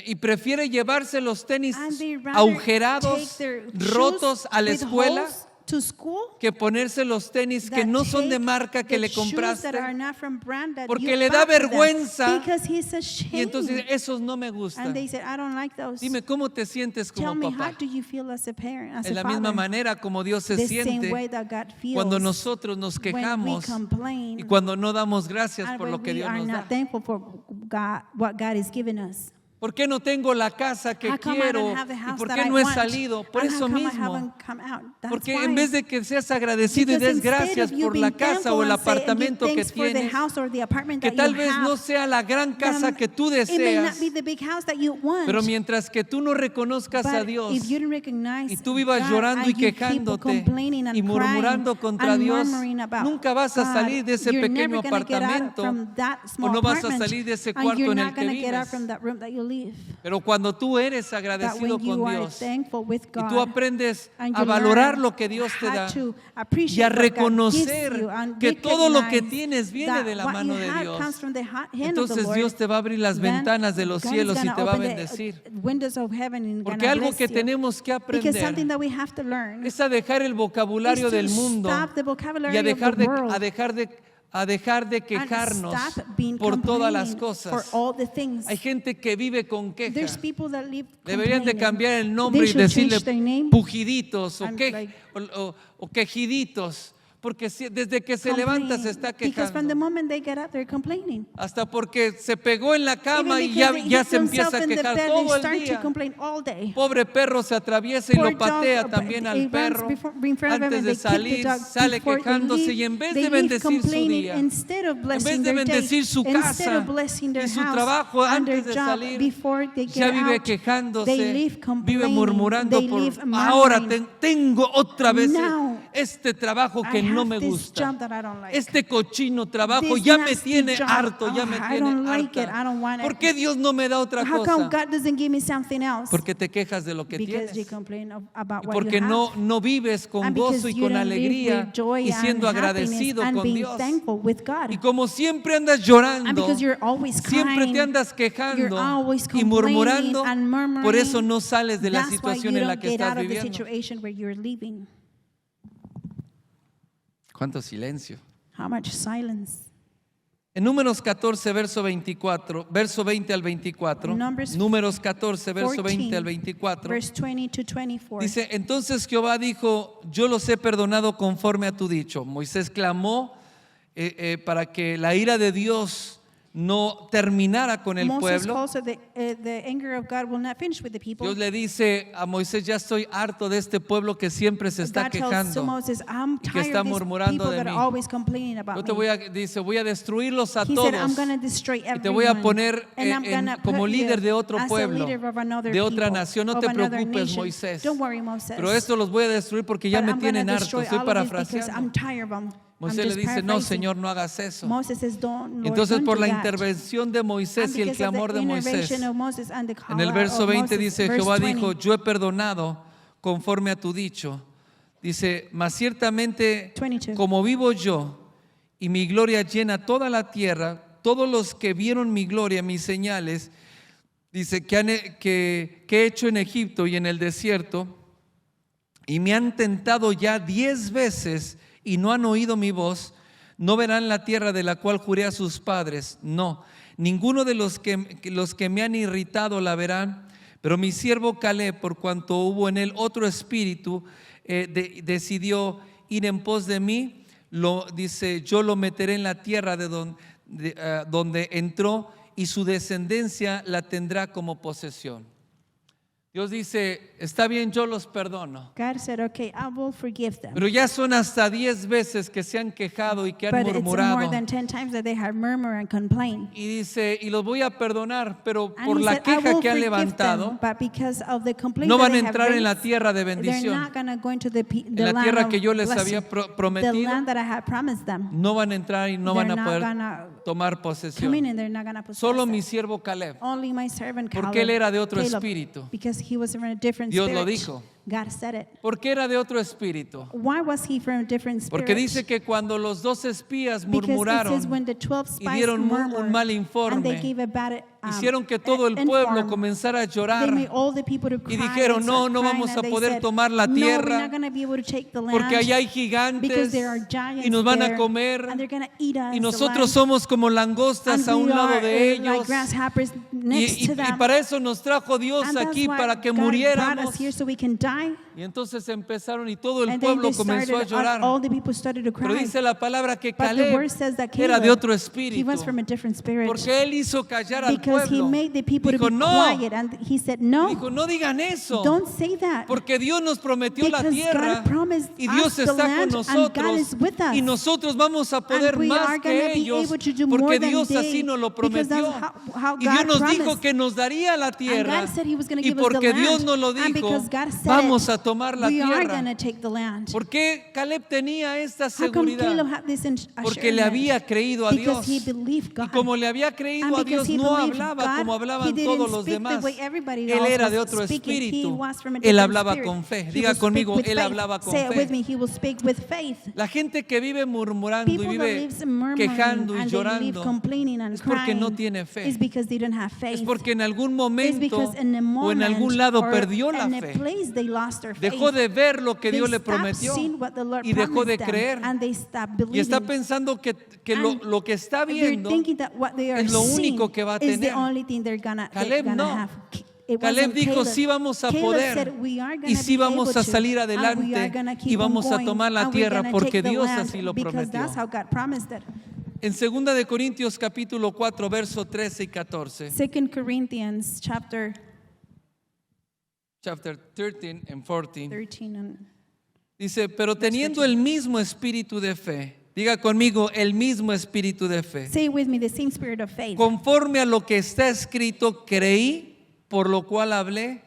Y prefiere llevarse los tenis And they rather agujerados, take their rotos shoes a la with escuela holes to school que ponerse los tenis que that no son de take marca que the le shoes that are compraste. not from brand that Porque you le da bought to them, vergüenza. because he's Y ashamed. entonces esos no me gustan. And they said, I don't like those. Dime, ¿cómo te sientes Tell como me, how papá? do you feel as a parent, as En a la misma father? manera como Dios se The same way siente that God feels cuando nosotros nos when we quejamos complain y cuando no damos gracias and por when lo que we Dios are nos not da. thankful for God, what God has given us. ¿Por qué no tengo la casa que How come I quiero? don't have the ¿Y house por that qué I no he want? salido? Por And eso how come I mismo. haven't come out? That's Porque why. en vez de que seas agradecido y Because des gracias instead of you por la being casa thankful o el and say, and give apartamento que thanks for the tienes, house or the apartment que that tal you vez have, no sea la gran casa then que tú it may not deseas, be the big house that you want. pero mientras que tú no reconozcas a But Dios if you don't recognize y tú vivas God llorando y and you keep quejándote complaining and y murmurando crying contra and Dios, murmuring about nunca vas a God, salir de ese you're pequeño never gonna get out apartamento from that o small no vas a apartment, salir de ese and cuarto you're en el not que going to get out vives. from that room that you live. Pero cuando tú eres That agradecido when you con are Dios thankful with y God, tú aprendes and a you valorar learn lo que Dios te how da to y appreciate a what God gives reconocer you and que todo lo que recognize tienes viene that de la what mano you de have Dios, comes from the hand of the entonces Lord, Dios te va a abrir las then ventanas de los God is cielos y gonna te va a open the, bendecir. windows of heaven and Porque gonna algo bless que you. tenemos que Because something aprender that we have to learn es a dejar el vocabulario is to del mundo stop the vocabulary y a of dejar the de, world a dejar de and quejarnos stop being por todas las complaining for cosas. all the things. Hay gente que vive con queja. There's people that live Deberían de complaining. cambiar el They nombre y should decirle change their name. pujiditos And o quejiditos, porque desde que se levanta se está Because from the quejando. moment they get up, they're complaining. Hasta porque se pegó en la cama Even y because they ya hit se empieza themselves a in the quejar bed, todo they el start to día. complain all day. Pobre perro se atraviesa y Poor lo patea dog, también it al runs perro in front of him antes and de they kick the salir, dog sale before they quejándose leave. y en vez They de leave bendecir su complaining día, instead of en blessing vez de their day, bendecir su instead casa of blessing their y su house trabajo and their antes de job salir, before they ya get vive out, quejándose, they live vive complaining, murmurando they por live ahora murmuring. tengo otra vez Now este trabajo que I no have me this gusta, job that I don't like. este cochino trabajo This ya me nasty tiene job. harto, ya Oh, me I tiene don't like it. harta. I don't want it. ¿Por qué Dios no me da otra How come cosa? God doesn't give me something else? Porque te quejas de lo que Because you tienes. complain about what Porque you have. no vives con And because gozo y you con don't live alegría with joy y siendo and happiness agradecido and con being Dios. thankful with God. Y como siempre andas And llorando, because you're always siempre crying, te andas you're quejando always y murmurando, complaining and murmuring, por eso no sales de la that's why situación you en la don't que get estás out of the viviendo. situation where you're living. ¿Cuánto silencio? How much silence? En Números 14, verso 24, verso 20 al 24, Numbers Números 14, verso 20 al 14, 24, verse 20 to 24. dice, entonces Jehová dijo, yo los he perdonado conforme a tu dicho. Moisés clamó para que la ira de Dios no terminara con el Moses pueblo. calls so the anger of God will not finish with the people. Dios le dice a Moisés, ya estoy harto de este pueblo que siempre se está God tells to quejando. Moses, I'm y que tired está of these murmurando people de that are mí. always complaining about Yo te me. dice, voy a destruirlos a He todos. said, I'm going to destroy Y te voy a everyone. poner And I'm gonna como put líder you de otro as a pueblo, leader of another de otra people, nación. No of te another preocupes, nation. Moisés. Don't worry, Moses. Pero esto los voy a destruir porque ya But me I'm gonna tienen harto. destroy Estoy all of this because parafraseando. I'm tired of them. Moisés I'm le just dice, no, paraphrasing. Señor, no hagas eso. Moses says, don't, Lord, Entonces, don't por do la that. intervención de Moisés And y el because of the clamor de Moisés, intervention of Moses and the en el call verso of 20 Moses, dice, verse Jehová 20, dijo, yo he perdonado conforme a tu dicho. Dice, mas ciertamente 22. como vivo yo y mi gloria llena toda la tierra, todos los que vieron mi gloria, mis señales, dice que he hecho en Egipto y en el desierto, y me han tentado ya 10 veces y no han oído mi voz, no verán la tierra de la cual juré a sus padres. No, ninguno de los que me han irritado la verán. Pero mi siervo Caleb, por cuanto hubo en él otro espíritu, decidió ir en pos de mí. Dice, yo lo meteré en la tierra donde entró y su descendencia la tendrá como posesión. Dios dice, está bien, yo los perdono. God said, okay, I will forgive them. Pero ya son hasta 10 veces que se han quejado y que han But it's murmurado. more than 10 times that they have murmured and complained. Y dice, y los voy a perdonar, pero And por he la said, I queja will que han forgive levantado, them, but because of the complaint no that van a they have entrar en la raised, tierra de they're bendición. not going to go into the En la land tierra of que yo les blessing, había the prometido, land that I had promised them. no van a entrar y no van They're a not poder gonna tomar come in posesión. and they're not going to possess Solo it. mi siervo Caleb. Only my servant Caleb. Porque él era de otro Caleb, espíritu. Because he was from a different Dios spirit. lo dijo. God said it. ¿Por qué era de otro espíritu? Why was he from a different spirit? Porque dice que cuando los 12 espías Because it says when murmuraron the 12 y spies dieron murmured un mal and they informe, gave a bad hicieron que todo el pueblo inform, comenzara a they llorar made all the people to cry y dijeron, and no, start no crying, vamos and a they poder said, tomar la no, we're tierra not going to be able to take the land porque allá hay because gigantes there are giants y nos van a there, comer and they're going to eat us y nosotros alive, somos como langostas and a un we lado are, de like ellos. grasshoppers next Y to them. para eso nos trajo Dios And that's aquí, why para que God brought muriéramos. us here so we can die. Y entonces empezaron y todo el And then pueblo they comenzó a started, llorar. all the people started to Pero cry. dice la palabra que But the Caleb word says that era de Caleb, otro he espíritu, was from a different spirit. porque él hizo callar al Because he pueblo. made the people Dijo, to be no, quiet. And he said, no, dijo, no digan eso, don't say that. porque Dios nos prometió la Because tierra God promised y Dios us the está con land, and God nosotros is with us. y nosotros vamos a poder And we más are que gonna be ellos, able to do porque more than Dios they, así nos lo because prometió. that's how Y Dios God nos dijo promised. que nos daría la And tierra, God said he was going to y give us the porque land. Dios nos lo And dijo, because God said vamos it, a tomar la we are tierra. going to take the land. ¿Por qué Caleb tenía esta How come Caleb seguridad? had this Porque le assurance? había creído a Because Dios. he believed God. Y como le había creído And a Dios, because he no believed hablaba God, como he hablaban didn't todos los speak the demás. way everybody Él else era de was otro speaking. He espíritu. was from a Él different hablaba spirit. con fe. He Diga will speak conmigo, with él faith. hablaba con Say it with fe. me. He will speak with faith. La gente que vive murmurando y People that vive lives murmuring quejando y and they live llorando complaining and es porque crying no tiene fe. is because they don't have faith. Es porque en algún It's momento because in a o en moment algún lado or perdió la in a fe. place they lost their faith. Dejó de ver lo que They Dios le stopped prometió seeing what the Lord y dejó de promised them, creer. and they stopped Y está believing. pensando que And lo que está they're viendo thinking that what they are es lo seeing único que va a is the tener. only thing they're gonna Caleb no. have. It Caleb wasn't dijo, Caleb. sí vamos a Caleb poder said, "We are gonna y sí be vamos able a to, salir and we are adelante gonna keep y on vamos a going, tomar la and we're tierra gonna porque take the Dios land, así lo because prometió. that's how God promised it." En 2 de Corintios capítulo 4 verso 13 y 14. 2 Corinthians chapter Chapter 13 and 14. 13 and Dice, pero teniendo el mismo espíritu de fe, diga conmigo, el mismo espíritu de fe. say with me, the same spirit of faith. Conforme a lo que está escrito, creí, por lo cual hablé.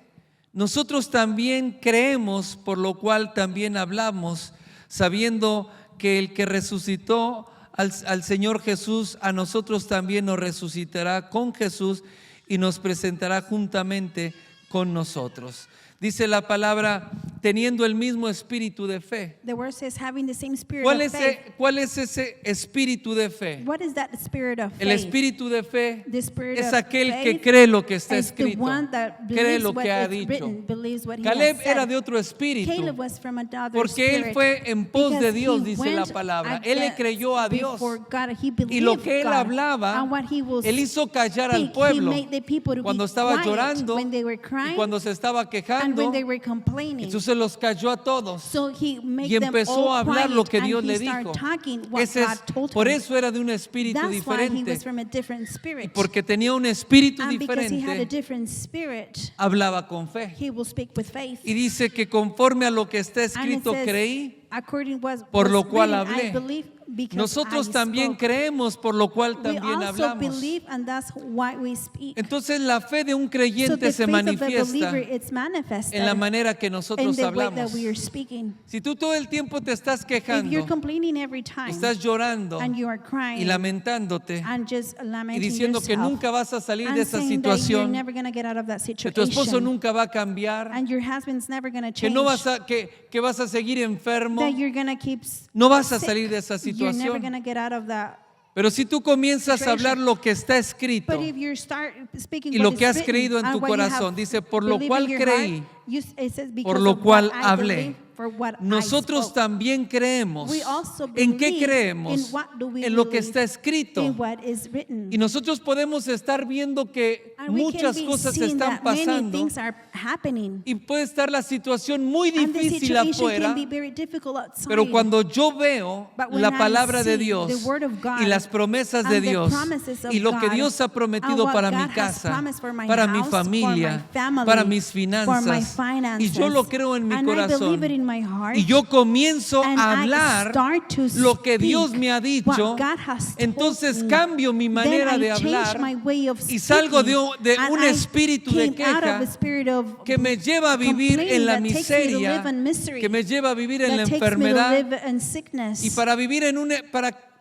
Nosotros también creemos, por lo cual también hablamos, sabiendo que el que resucitó al Señor Jesús, a nosotros también nos resucitará con Jesús y nos presentará juntamente con nosotros. Dice la palabra, teniendo el mismo espíritu de fe. The word says having the same spirit ¿Cuál of faith. ¿Cuál es ese espíritu de fe? What is that spirit of El faith? espíritu de fe The spirit es of aquel que faith cree lo que está is the escrito, one that cree believes lo what que ha is dicho. written, believes what he Caleb has said. era de otro espíritu, Caleb was from another porque él spirit, fue en pos de because Dios, he dice la went palabra. Él le against creyó a Dios. before God. He Y lo believed que él God, hablaba, and what he will él hizo callar al speak. pueblo He made the people to cuando be estaba quiet llorando when they were y crying, cuando se estaba and quejando. when they were complaining. Entonces los cayó a todos So he made y them empezó all a hablar quiet, lo que and Dios he le started dijo. talking what Ese God told por him. eso era de un espíritu That's why he diferente. was from a different spirit. Y porque tenía un espíritu And because he had a diferente, different spirit, hablaba con fe. he will speak with faith. Y dice que conforme a lo que está And it escrito says, creí, according was por lo was cual written, hablé. I believe because Nosotros I también spoke. creemos, por lo cual We también also hablamos. believe, and that's why we speak. Entonces la fe de un So creyente the se faith of the manifiesta believer, it's manifested en la manera que in nosotros the way that hablamos. we are speaking. Si tú todo el tiempo te estás If you're quejando, complaining every time estás llorando and you are y crying lamentándote and just y lamenting diciendo que yourself nunca vas a salir de and esa saying that you're situación, never going to get out of that que tu esposo situation nunca va a cambiar, and your husband's never going to que change, no vas a que vas a seguir enfermo, that you're going to keep no vas a sick, salir de esa you're never going situación. to get out of that. Pero si tú comienzas a hablar lo que está escrito But if you start speaking y what lo is que has written creído en and tu what you have corazón, dice, por lo believed cual in your creí, heart, it says, por because lo of cual what I hablé. believe, for what I Nosotros spoke. también creemos. We also ¿En qué believe creemos? in what do we En lo que believe, está escrito. in what is written. Y nosotros podemos estar viendo que And we can muchas be cosas seeing están that many pasando things are happening. y puede estar la situación muy And the difícil situation afuera, can be very difficult outside. pero cuando yo veo But when la I palabra de see Dios the word of God y las promesas and de the Dios promises of y lo que God Dios ha and prometido what para God mi has casa, promised for my para mi house, for familia, my family, para mis for my finanzas, y yo lo finances, creo en mi and I believe corazón, it in my heart, y yo comienzo and a I hablar start to lo que Dios speak me ha dicho, what God has told entonces me. cambio mi manera Then I de change hablar my way of y salgo speaking, de and un I espíritu de came out of queja a spirit of que me lleva a vivir complaining en la that takes me to miseria, live in misery, que me lleva a vivir en la that takes me to enfermedad live in sickness. y para vivir en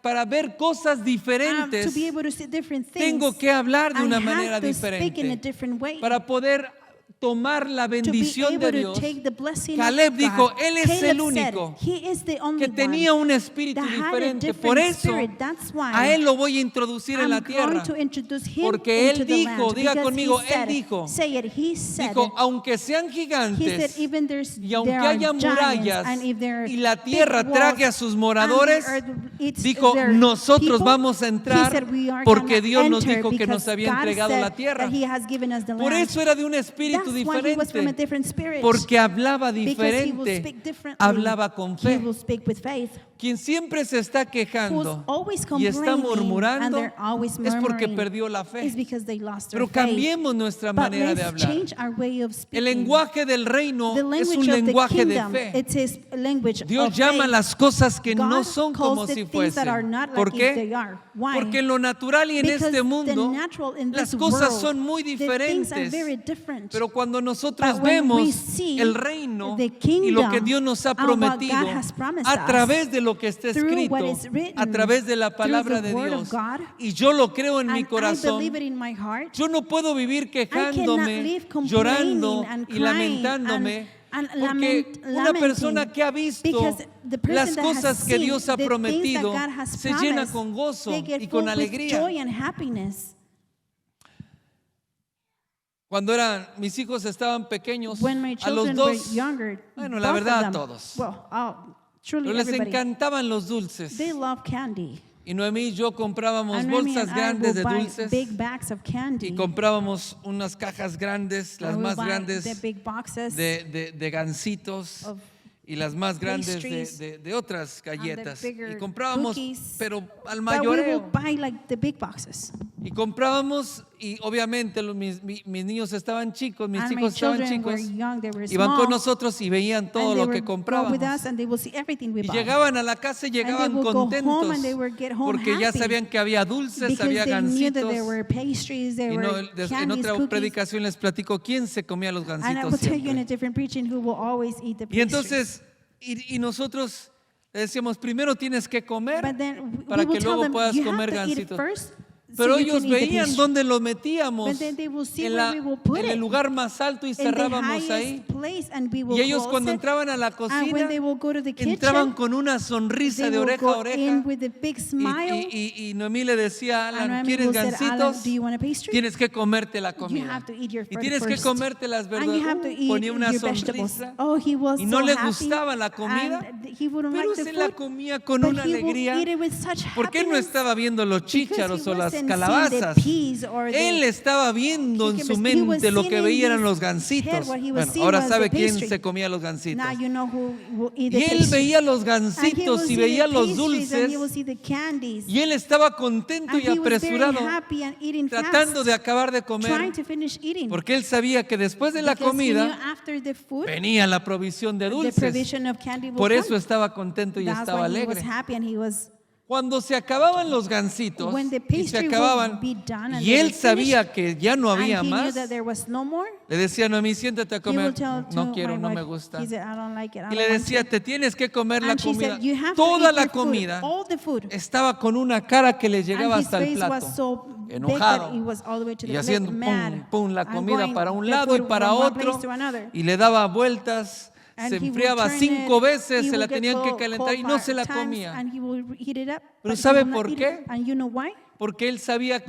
para ver cosas To diferentes, be able to see different things, tengo que hablar de I una have manera to speak in a diferente different way. para poder tomar la To be bendición able de to Dios. take the blessing Caleb of dijo, God. él es Caleb el said, único he is the only que tenía un espíritu that had a diferente. different Por eso spirit. That's why a él lo voy a introducir en la I'm tierra. going to introduce him Porque into él the dijo, land, diga because conmigo, he said, él dijo, say it, he said, dijo, aunque sean he said, gigantes even y aunque there are haya giants, murallas and if there are y la big tierra walls, trague a sus and moradores, the earth eats dijo, their nosotros people, vamos a he entrar said, we are porque gonna Dios nos enter dijo que nos because había God entregado said la tierra. that he has given us the Por land. eso era de un espíritu That's why he was from a diferente, different spirit. porque hablaba Because he will diferente, speak differently. hablaba con He fe. will speak with faith. Quien siempre se está Who's quejando always y está complaining and murmurando they're always es porque murmuring perdió la is fe. because they lost their Pero faith. cambiemos nuestra But manera de let's hablar. change our way of speaking. El lenguaje del reino The es language un of the lenguaje de kingdom, fe. it's his language Dios of llama faith. las cosas que no God son calls como the si things that are fuesen. not ¿Por like if they qué? are. Why? Porque en lo natural y en Because este the mundo natural in las this cosas world, son muy the things are diferentes. very different. Pero cuando nosotros But when we vemos see el reino the y lo que kingdom Dios nos ha and what prometido God has promised a us través de lo que está through escrito, what is written, a través de la through palabra the de word Dios, of God, y yo lo creo en mi and I corazón, believe it in my heart, yo no puedo vivir cannot quejándome, live complaining llorando and y crying lamentándome, and porque una persona que ha visto because the person las that has cosas que seen Dios ha the things that prometido God has se llena promised, con gozo they get y con full with alegría. joy and happiness. Cuando mis hijos estaban pequeños, When my a los children dos, were younger, bueno, la both of verdad a them, todos, well, truly pero les everybody, encantaban los dulces. they love candy. Y Noemí y yo comprábamos And Remy bolsas and I grandes de will buy dulces big bags of candy. y comprábamos unas cajas grandes, las And we'll más buy grandes the big boxes de gancitos of y las más grandes pastries de otras galletas. bigger Y comprábamos, cookies. pero al But we will mayoreo. buy like the big boxes. Y comprábamos, y obviamente mis niños estaban chicos, mis And my chicos estaban children chicos, were young, they were iban small, con nosotros y veían todo and they lo que would go comprábamos. with us and they will see everything we Y buy. llegaban a la casa y llegaban would go home contentos and they would get home porque ya happy sabían que había dulces, because había they knew that gancitos. there were pastries, there Y no, were en candies, otra cookies. predicación les platico quién se comía los And I will gancitos tell you in a siempre. different preaching who will always eat the Y pastries. entonces, y nosotros Le decíamos, primero tienes que comer But then para we will que tell luego them, puedas you have comer to eat it gancitos. first, Pero so you ellos can eat the veían pastry. dónde lo metíamos, But then they will see en, where we will put en el it. lugar más alto y In the cerrábamos ahí. highest place, and we will Y ellos close cuando it. entraban a la And cocina, when they will go to the entraban kitchen, con una sonrisa they de will oreja a go oreja. in with a big smile. Y Noemí le decía a And Alan, Noemi ¿quieres will say, Alan, gancitos? do you want a pastry? Tienes que comerte la You comida. have to eat your Y food tienes que first. comerte las And you have to verduras. eat Ponía una your vegetables. sonrisa. Oh, he was Y no so le happy, gustaba la comida, and he wouldn't pero like the se la food, comía con but una he will alegría. eat it with such Porque él no happiness, estaba viendo los because he chícharos o las wasn't seeing calabazas. the peas or the Él estaba viendo en su cucumbers. He was mente lo que seeing in veía eran his los head gancitos. what he was Bueno, seeing ahora was sabe the quién pastry. se comía los gancitos. Now you know who will eat Y the él pastry. veía los And he will gancitos y see veía the los pastries, and he will dulces. see the candies. Y él estaba contento And y he was very apresurado, happy and eating tratando fast, de acabar de trying comer, to finish eating. porque él sabía que después de la Because he knew comida after the food, venía la provisión de the dulces. provision of candy will Por come. eso estaba contento y That's estaba why he was alegre. happy, and he was. Cuando se acababan los gancitos When the y se pastry acababan, will be done and y they él will sabía que ya no And había he knew más, that there was no more. le decía a Noemí, siéntate a He will comer. tell to No quiero, my no wife, me gusta. he said, I don't like it. I Y le don't want decía, to. te tienes que comer la And she comida. said, you have to Toda eat la your food, comida all the food. estaba con una cara que le llegaba And his hasta el face plato, was so big enojado, that it was all the way to y the haciendo plate, pum, mad, pum, la and comida going para un the lado y food para from one otro, place to another. y le daba vueltas, And se he would enfriaba turn 5 it, veces, he se la would get tenían que cold- calentar y cold no se la 5 times, comía. and he will heat it up, Pero but he ¿sabe will not por eat qué? it. And you know why? Porque él sabía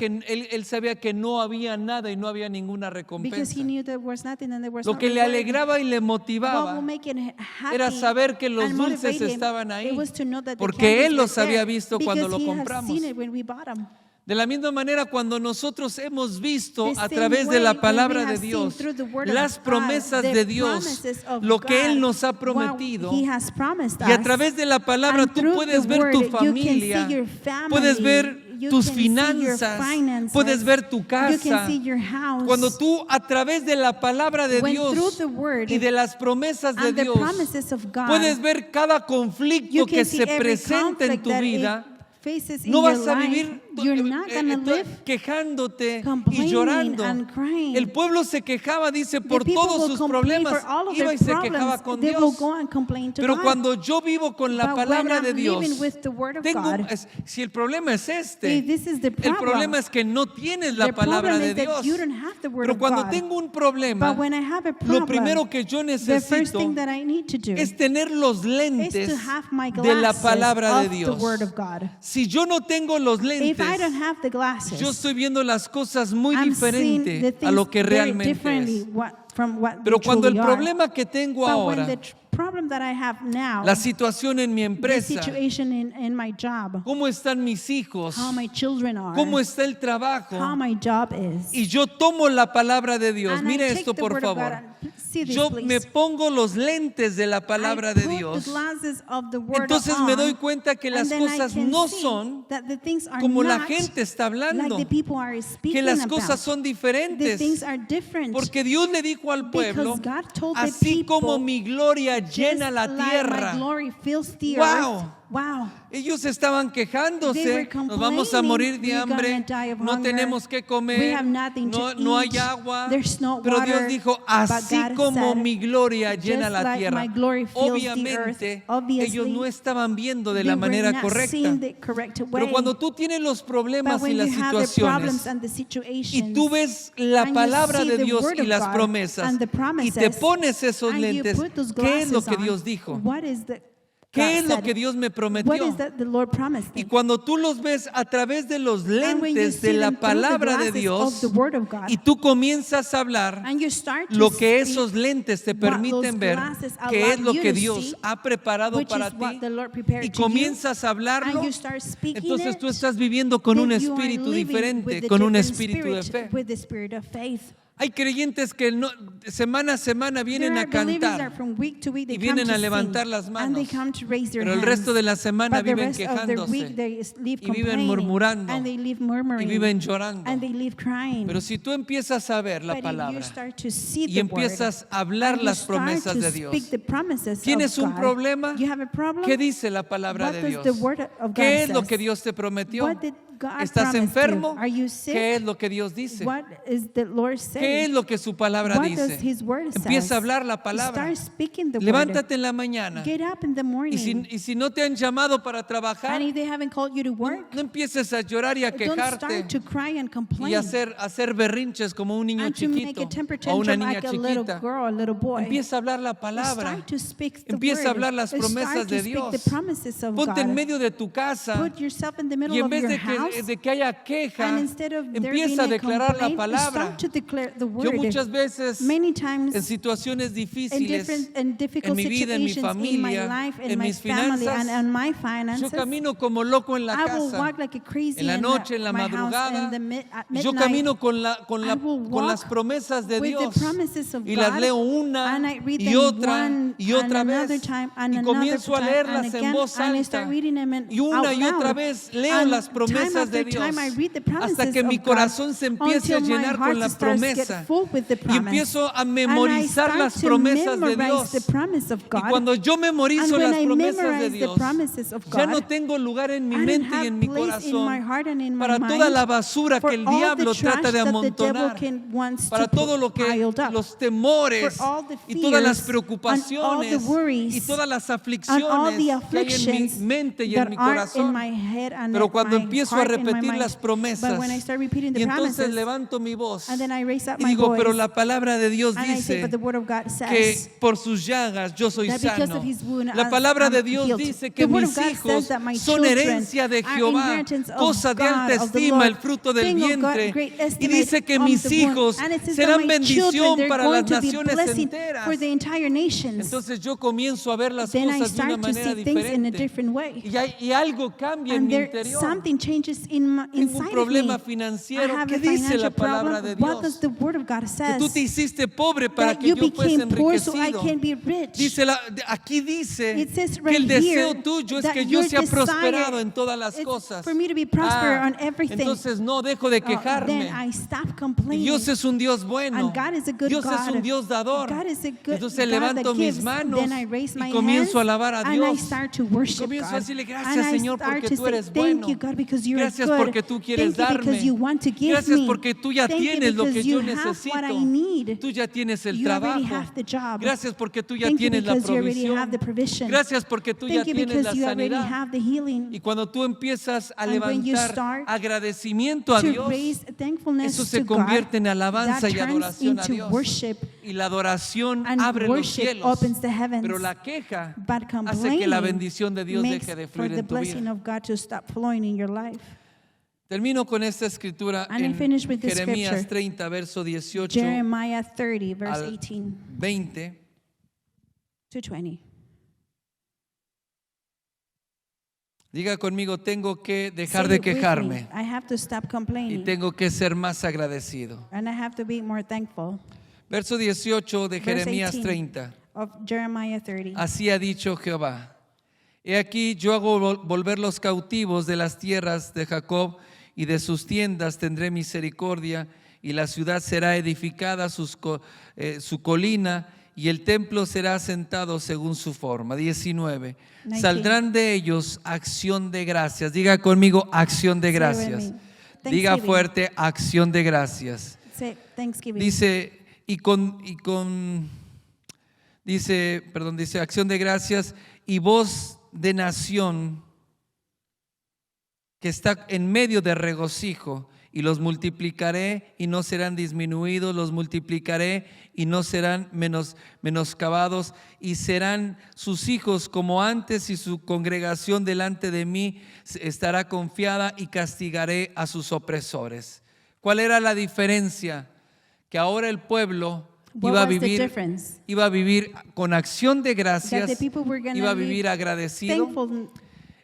que no había nada y no había ninguna Because recompensa. he knew there was nothing and there was Lo no que le reward. alegraba y le What motivaba will make him happy era saber que los and dulces motivate him, estaban ahí, it was to know that the porque candies él were los había there, visto cuando because lo he has compramos. seen it when we bought them. De la misma manera, cuando nosotros hemos visto The a same través de way la when palabra we de have seen Dios, through the word of las God, promesas the de Dios, promises of lo que Él God, nos ha what prometido, He has promised y a us, través de la palabra and tú through puedes the ver word, tu you can see familia, your family, puedes ver you tus can see your finanzas, finances, puedes ver tu you can casa. see your house. Cuando tú a través de la palabra de When through Dios the word y de las promesas de and the Dios, promises of God, puedes ver cada conflicto you que can see se every presenta en conflict tu that it vida. faces in No your vas a life. vivir You're not gonna live quejándote y complaining llorando. and crying. El pueblo se quejaba, dice, por The people todos will sus complain problemas. for all of Iba their y se problems. quejaba con They will Dios. go and complain to Pero God. cuando yo vivo con la But when palabra I'm de Dios, living with the word of tengo, God, si el problema es este, if this is the el problem, problema es que no tienes la the palabra problem de is that Dios. you don't have the word Pero of cuando God. tengo un problema, But when I have a problem, lo primero que yo the first necesito thing that I need to do es tener los is lentes to have my de la glasses palabra de of the Dios. word of God. Si yo no tengo los If I don't lentes, have the glasses, yo estoy viendo las cosas muy I'm seeing the diferente a things lo que very realmente differently es. from what Pero they cuando el truly are. problema que tengo But ahora, when the problem that I have now, la situación en mi the empresa, situation in my job, cómo están mis hijos, how my children are, cómo está el trabajo, how my job is. y yo tomo la palabra de Dios. And I Mire take esto, the por word of favor. God and see this, Yo please. me pongo los lentes de la palabra I de put Dios. the glasses of the word Entonces me on, doy cuenta que las and then I cosas can no see son that the things are como la not gente está hablando, like the people are speaking que las about. cosas son The diferentes. things are different. Porque Dios le dijo al pueblo, Because God told the así como people, mi gloria just llena la like tierra. my glory fills the Wow. earth. Wow. Ellos estaban They quejándose, were nos vamos a morir de complaining, "We're hambre, gonna die of no hunger. tenemos que We comer, have nothing to no hay eat. agua. There's no Pero Dios water." dijo, But así God como said, mi gloria llena "Just la like tierra. my glory fills the Obviamente, earth." Obviously, ellos no estaban viendo de They la were manera not correcta. seeing the correct way. Pero cuando tú tienes los But problemas y when las you have the problems situaciones, and the y situations, tú ves la and you palabra see de the Dios word y of las God promesas, and the y te promises, pones esos and you lentes, put those ¿qué es lo glasses que on, Dios dijo? what is the ¿Qué God es lo said? que Dios me What prometió? is that the Lord promised Y them? cuando tú los ves a través de los And when you lentes see de la them through the palabra de glasses Dios, of the word of God, y tú comienzas a hablar and you start to lo que speak esos lentes te what permiten those ver, glasses que allow es lo you que to Dios see, ha preparado which para is what ti, the Lord prepared y to you, comienzas a hablarlo, and you start speaking entonces it, tú estás viviendo con un then you are espíritu living with diferente, the con un different espíritu de spirit, fe. with the spirit of faith. Hay creyentes que semana a semana vienen There a are believers that cantar, from week to week they y come vienen to a levantar sing, las and they manos, come to raise their pero el hands. resto de la semana But the viven rest of the week quejándose, they live y viven complaining, murmurando, and they live y murmuring, viven llorando. and they live crying. Pero si tú empiezas a ver la But if you palabra start to see y the empiezas word, a hablar and you las start promesas to de speak Dios, the promises ¿tienes of un God, problema? you have a problem? ¿Qué dice la palabra What de does Dios? the word of God ¿Qué es lo says? que Dios te prometió? What did God ¿Estás promised enfermo? you. Are you sick? ¿Qué es lo que Dios dice? What is the Lord saying? ¿Qué es lo que su palabra What does dice? His word Empieza says? a hablar la palabra. Start speaking the Levántate en la mañana. word. Get up in the morning. Y si no te han llamado para trabajar, And if they haven't called you to work, no empieces a llorar y a don't quejarte start to cry and complain. y hacer berrinches como un niño and to make chiquito a temper o una tantrum niña like a little chiquita. girl, a little boy. Empieza a hablar la palabra. Start to speak the Empieza a word. hablar las promesas Start to de speak Dios. the promises of Ponte en God. medio de tu casa Put yourself in the middle y en of vez your de house. que haya queja, And instead of there being empieza a a declarar la complaint, palabra. start to declare the Yo word. muchas veces Many times en situaciones in difíciles difficult en mi vida, en mi situations in my familia, life, in en my mis family, finanzas, and my yo finances, camino como loco en la I will casa, walk like a crazy en la noche, en la my house madrugada. in the at Y yo midnight. camino con I will con las walk promesas de with Dios the promises of y las God, leo una and I read y them otra one y otra and another vez time and y another comienzo a time leerlas and en again, voz and I alta start reading them y una out y otra loud. vez leo And las time promesas de after Dios time I read the hasta promises que mi of God corazón se empiece a until my llenar heart con la starts to get promesa full with the y promise. empiezo a And I memorizar start las to promesas de memorize Dios. the promise of Y God. cuando yo memorizo And when las I promesas de memorize the Dios, promises of ya God, no tengo lugar en mi I don't mente y have en mi place in my corazón heart and in my para mind toda la basura for que el all diablo the trata trash de that the devil amontonar, wants para to todo lo que piled up, los temores for all the y todas las fears and all the preocupaciones worries y todas las and all aflicciones the que hay en mi afflictions mente y that en mi are in corazón. my head and Pero in cuando my empiezo a heart and my repetir mind. las promesas But when I start repeating y the entonces promises, levanto mi voz and then I raise up y my digo, pero voice, la palabra de Dios and I say, dice but the word of God que says por sus llagas yo soy that because sano. of his wound La palabra de Dios healed. dice que The word mis of God hijos says that my son children herencia de are Jehová, inheritance of cosa de God, alta of the estima, Lord, el fruto del thing of God, vientre. great Y estimate dice que of mis the womb. hijos And it says that serán my bendición children, they're para going las to be naciones blessing enteras. for the entire nations. Entonces yo comienzo a ver las Then I cosas de una start to manera see things in a diferente. different way. Y algo cambia en And mi there interior. something changes Tengo un inside of problema me. I financiero. have ¿Qué a dice la financial palabra problem. de What does Dios? the word of God Que says? tú te hiciste pobre para That que you yo fuese became poor so I enriquecido. can be rich. Aquí dice It says que right el deseo here tuyo es that que yo your sea desire prosperado en todas las is cosas. for me to be prosperous on everything. Entonces no dejo de Then quejarme. I stop Y complaining. Dios es un Dios bueno. And God is a good Dios God. es un Dios dador. God is a good Entonces God levanto that mis gives. manos Then I raise my y comienzo a hands alabar a and I Dios. start to Y worship comienzo a God. decirle And gracias, I Señor, start porque to tú say, eres thank bueno. you, God, because you're Gracias good. porque tú quieres Thank you because darme. you want to give Gracias me. porque tú ya Thank you tienes lo que because yo you have necesito. what I need. Tú ya tienes el You already trabajo. have the job. Gracias porque tú ya Thank you tienes la because you already provisión. have the provision. Gracias porque tú ya Thank you tienes la because you already sanidad. have the healing. Y cuando tú empiezas a And when you levantar start agradecimiento a to Dios, raise thankfulness eso se to God, convierte en alabanza that y turns adoración a into Dios. worship, Y la adoración and abre los worship cielos. opens the heavens. Pero la queja But hace que la complaining bendición de Dios makes deje de for fluir the en tu blessing vida. of God to stop flowing in your life. Termino con esta escritura And I en finish with this Jeremías scripture. 30, verso 18 Jeremiah 30, verse al 18 20. to 20. Diga conmigo, tengo que dejar Say de it with quejarme me. I have to stop y complaining. tengo que ser más agradecido. And I have to be more thankful. Verso 18 de Verse Jeremías 18 30. of Jeremiah 30. Así ha dicho Jehová. He aquí yo hago volver los cautivos de las tierras de Jacob y de sus tiendas tendré misericordia y la ciudad será edificada su colina y el templo será asentado según su forma. 19. 19. Saldrán de ellos acción de gracias. Diga conmigo acción de Say it with gracias. me. Diga Thanksgiving. fuerte acción de gracias. Say Thanksgiving. Dice dice acción de gracias y voz de nación que está en medio de regocijo, y los multiplicaré y no serán disminuidos, los multiplicaré y no serán menoscabados, y serán sus hijos como antes, y su congregación delante de mí estará confiada, y castigaré a sus opresores. ¿Cuál era la diferencia? Que ahora el pueblo What iba a was the vivir difference? con acción de That gracias, the people were gonna iba a live vivir agradecido. thankful.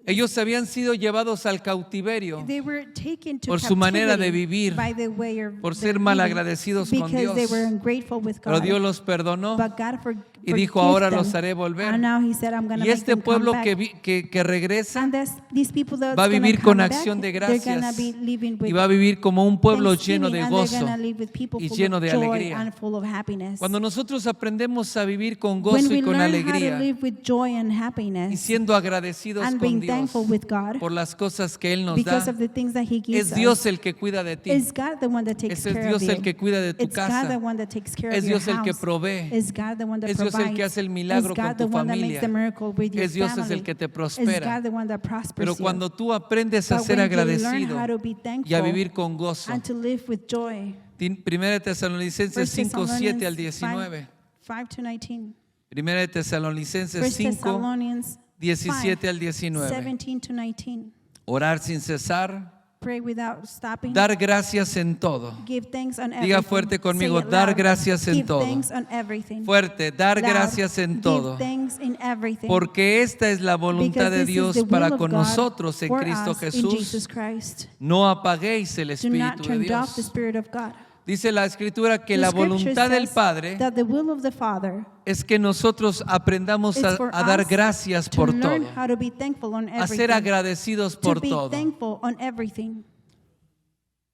Ellos habían sido llevados al cautiverio They were taken to por su manera de captivity vivir, by the way of por their ser living, malagradecidos con because they Dios. were ungrateful with Pero God. Dios los perdonó But God y dijo, forgave ahora them. los haré volver. And now he said, I'm gonna Y make este them come pueblo back. que regresa And these people that's va a gonna vivir come con back, acción de they're gonna gracias be living with y va a vivir como un pueblo lleno thanksgiving, de and gozo they're gonna live with people y full lleno of de joy alegría. and full of happiness. Cuando nosotros aprendemos a vivir con When gozo we y con learn how to alegría live with joy and y happiness siendo agradecidos and con being Dios, thankful with God por las cosas que Él nos because da. of the things that He gives Es Dios us. el que cuida de ti. It's God the one that takes Ese es care Dios of you. el que cuida de tu It's God casa. the one that takes care Es of your Dios el que house. provee. It's God the one that Es Dios el que provides. hace el milagro It's con God tu the one that makes familia. the miracle with your Es Dios family. es el que te It's prospera. God the one that prospers Pero you. cuando tú aprendes a But ser when you learn agradecido how to be y a thankful vivir con gozo. and to live with joy. 1 Tesalonicenses 1 5, 7 al Thessalonians 19. 5 to 19. 1 Tesalonicenses 1 5, Thessalonians 17 al 19. 17 to 19. Orar sin cesar, Pray without stopping. dar gracias en todo. Give thanks on everything. Diga fuerte conmigo, Say it dar loud. gracias en Give todo. thanks on everything. Fuerte, dar Loud. gracias en todo. Give thanks in everything. Porque esta es la voluntad Because de this is Dios the will para of con God nosotros en for Cristo us in Jesús. Jesus Christ. No apaguéis el Do not Espíritu de turn off the Dios. Spirit of God. Dice la Escritura que The la scripture voluntad del says Padre that the will of the Father es que nosotros aprendamos is for a dar us gracias to por learn todo, how to be thankful on a ser everything. agradecidos To por be todo. thankful on everything.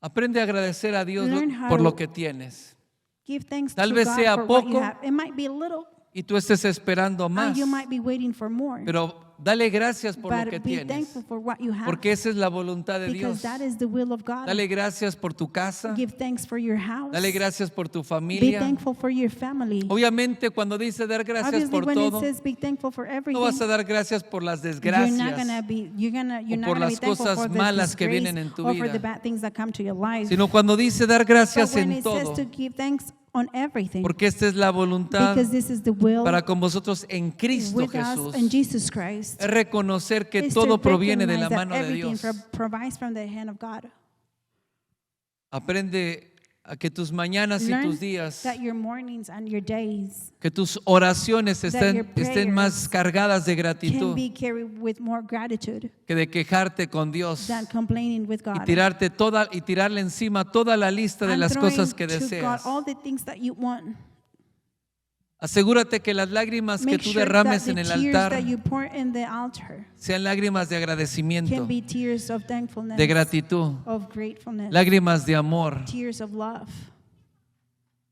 Aprende a agradecer a Dios Learn how por to lo que tienes. Give thanks Tal to vez God sea for what you poco, have. It might be a little, y tú estés esperando más, and you might be waiting for more. pero dale gracias por lo But que be tienes, thankful for what you have. porque esa es la voluntad de Because Dios. that is the will of God. Dale gracias por tu casa, Give thanks for your house. dale gracias por tu Be familia. thankful for your family. Obviamente cuando dice dar gracias Obviously, por when todo, it says be thankful for everything, no vas a dar gracias por las you're not desgracias, gonna be you're o not por gonna be las thankful cosas for the malas que disgrace vienen en tu or for vida. the bad things that come to your life. sino cuando dice dar But gracias when en it says todo, to give thanks on everything, porque esta es la voluntad because this is the will para con vosotros en Cristo with Jesús. us in Jesus Christ. Es reconocer que Is to todo proviene de la recognize that mano de everything Dios. provides from the hand of God. Aprende a que tus mañanas y Learn tus días, that your mornings and your days que tus oraciones your estén prayers más cargadas de can gratitud be carried with more gratitude que de quejarte con Dios than complaining with y God. tirarle encima toda la lista de And las throwing cosas que to God deseas. all the things that you want. Asegúrate que las lágrimas que Make tú sure derrames that en the el tears altar that you pour in the altar sean lágrimas de can agradecimiento, be tears of thankfulness, de gratitud, of gratefulness, lágrimas de amor, tears of love,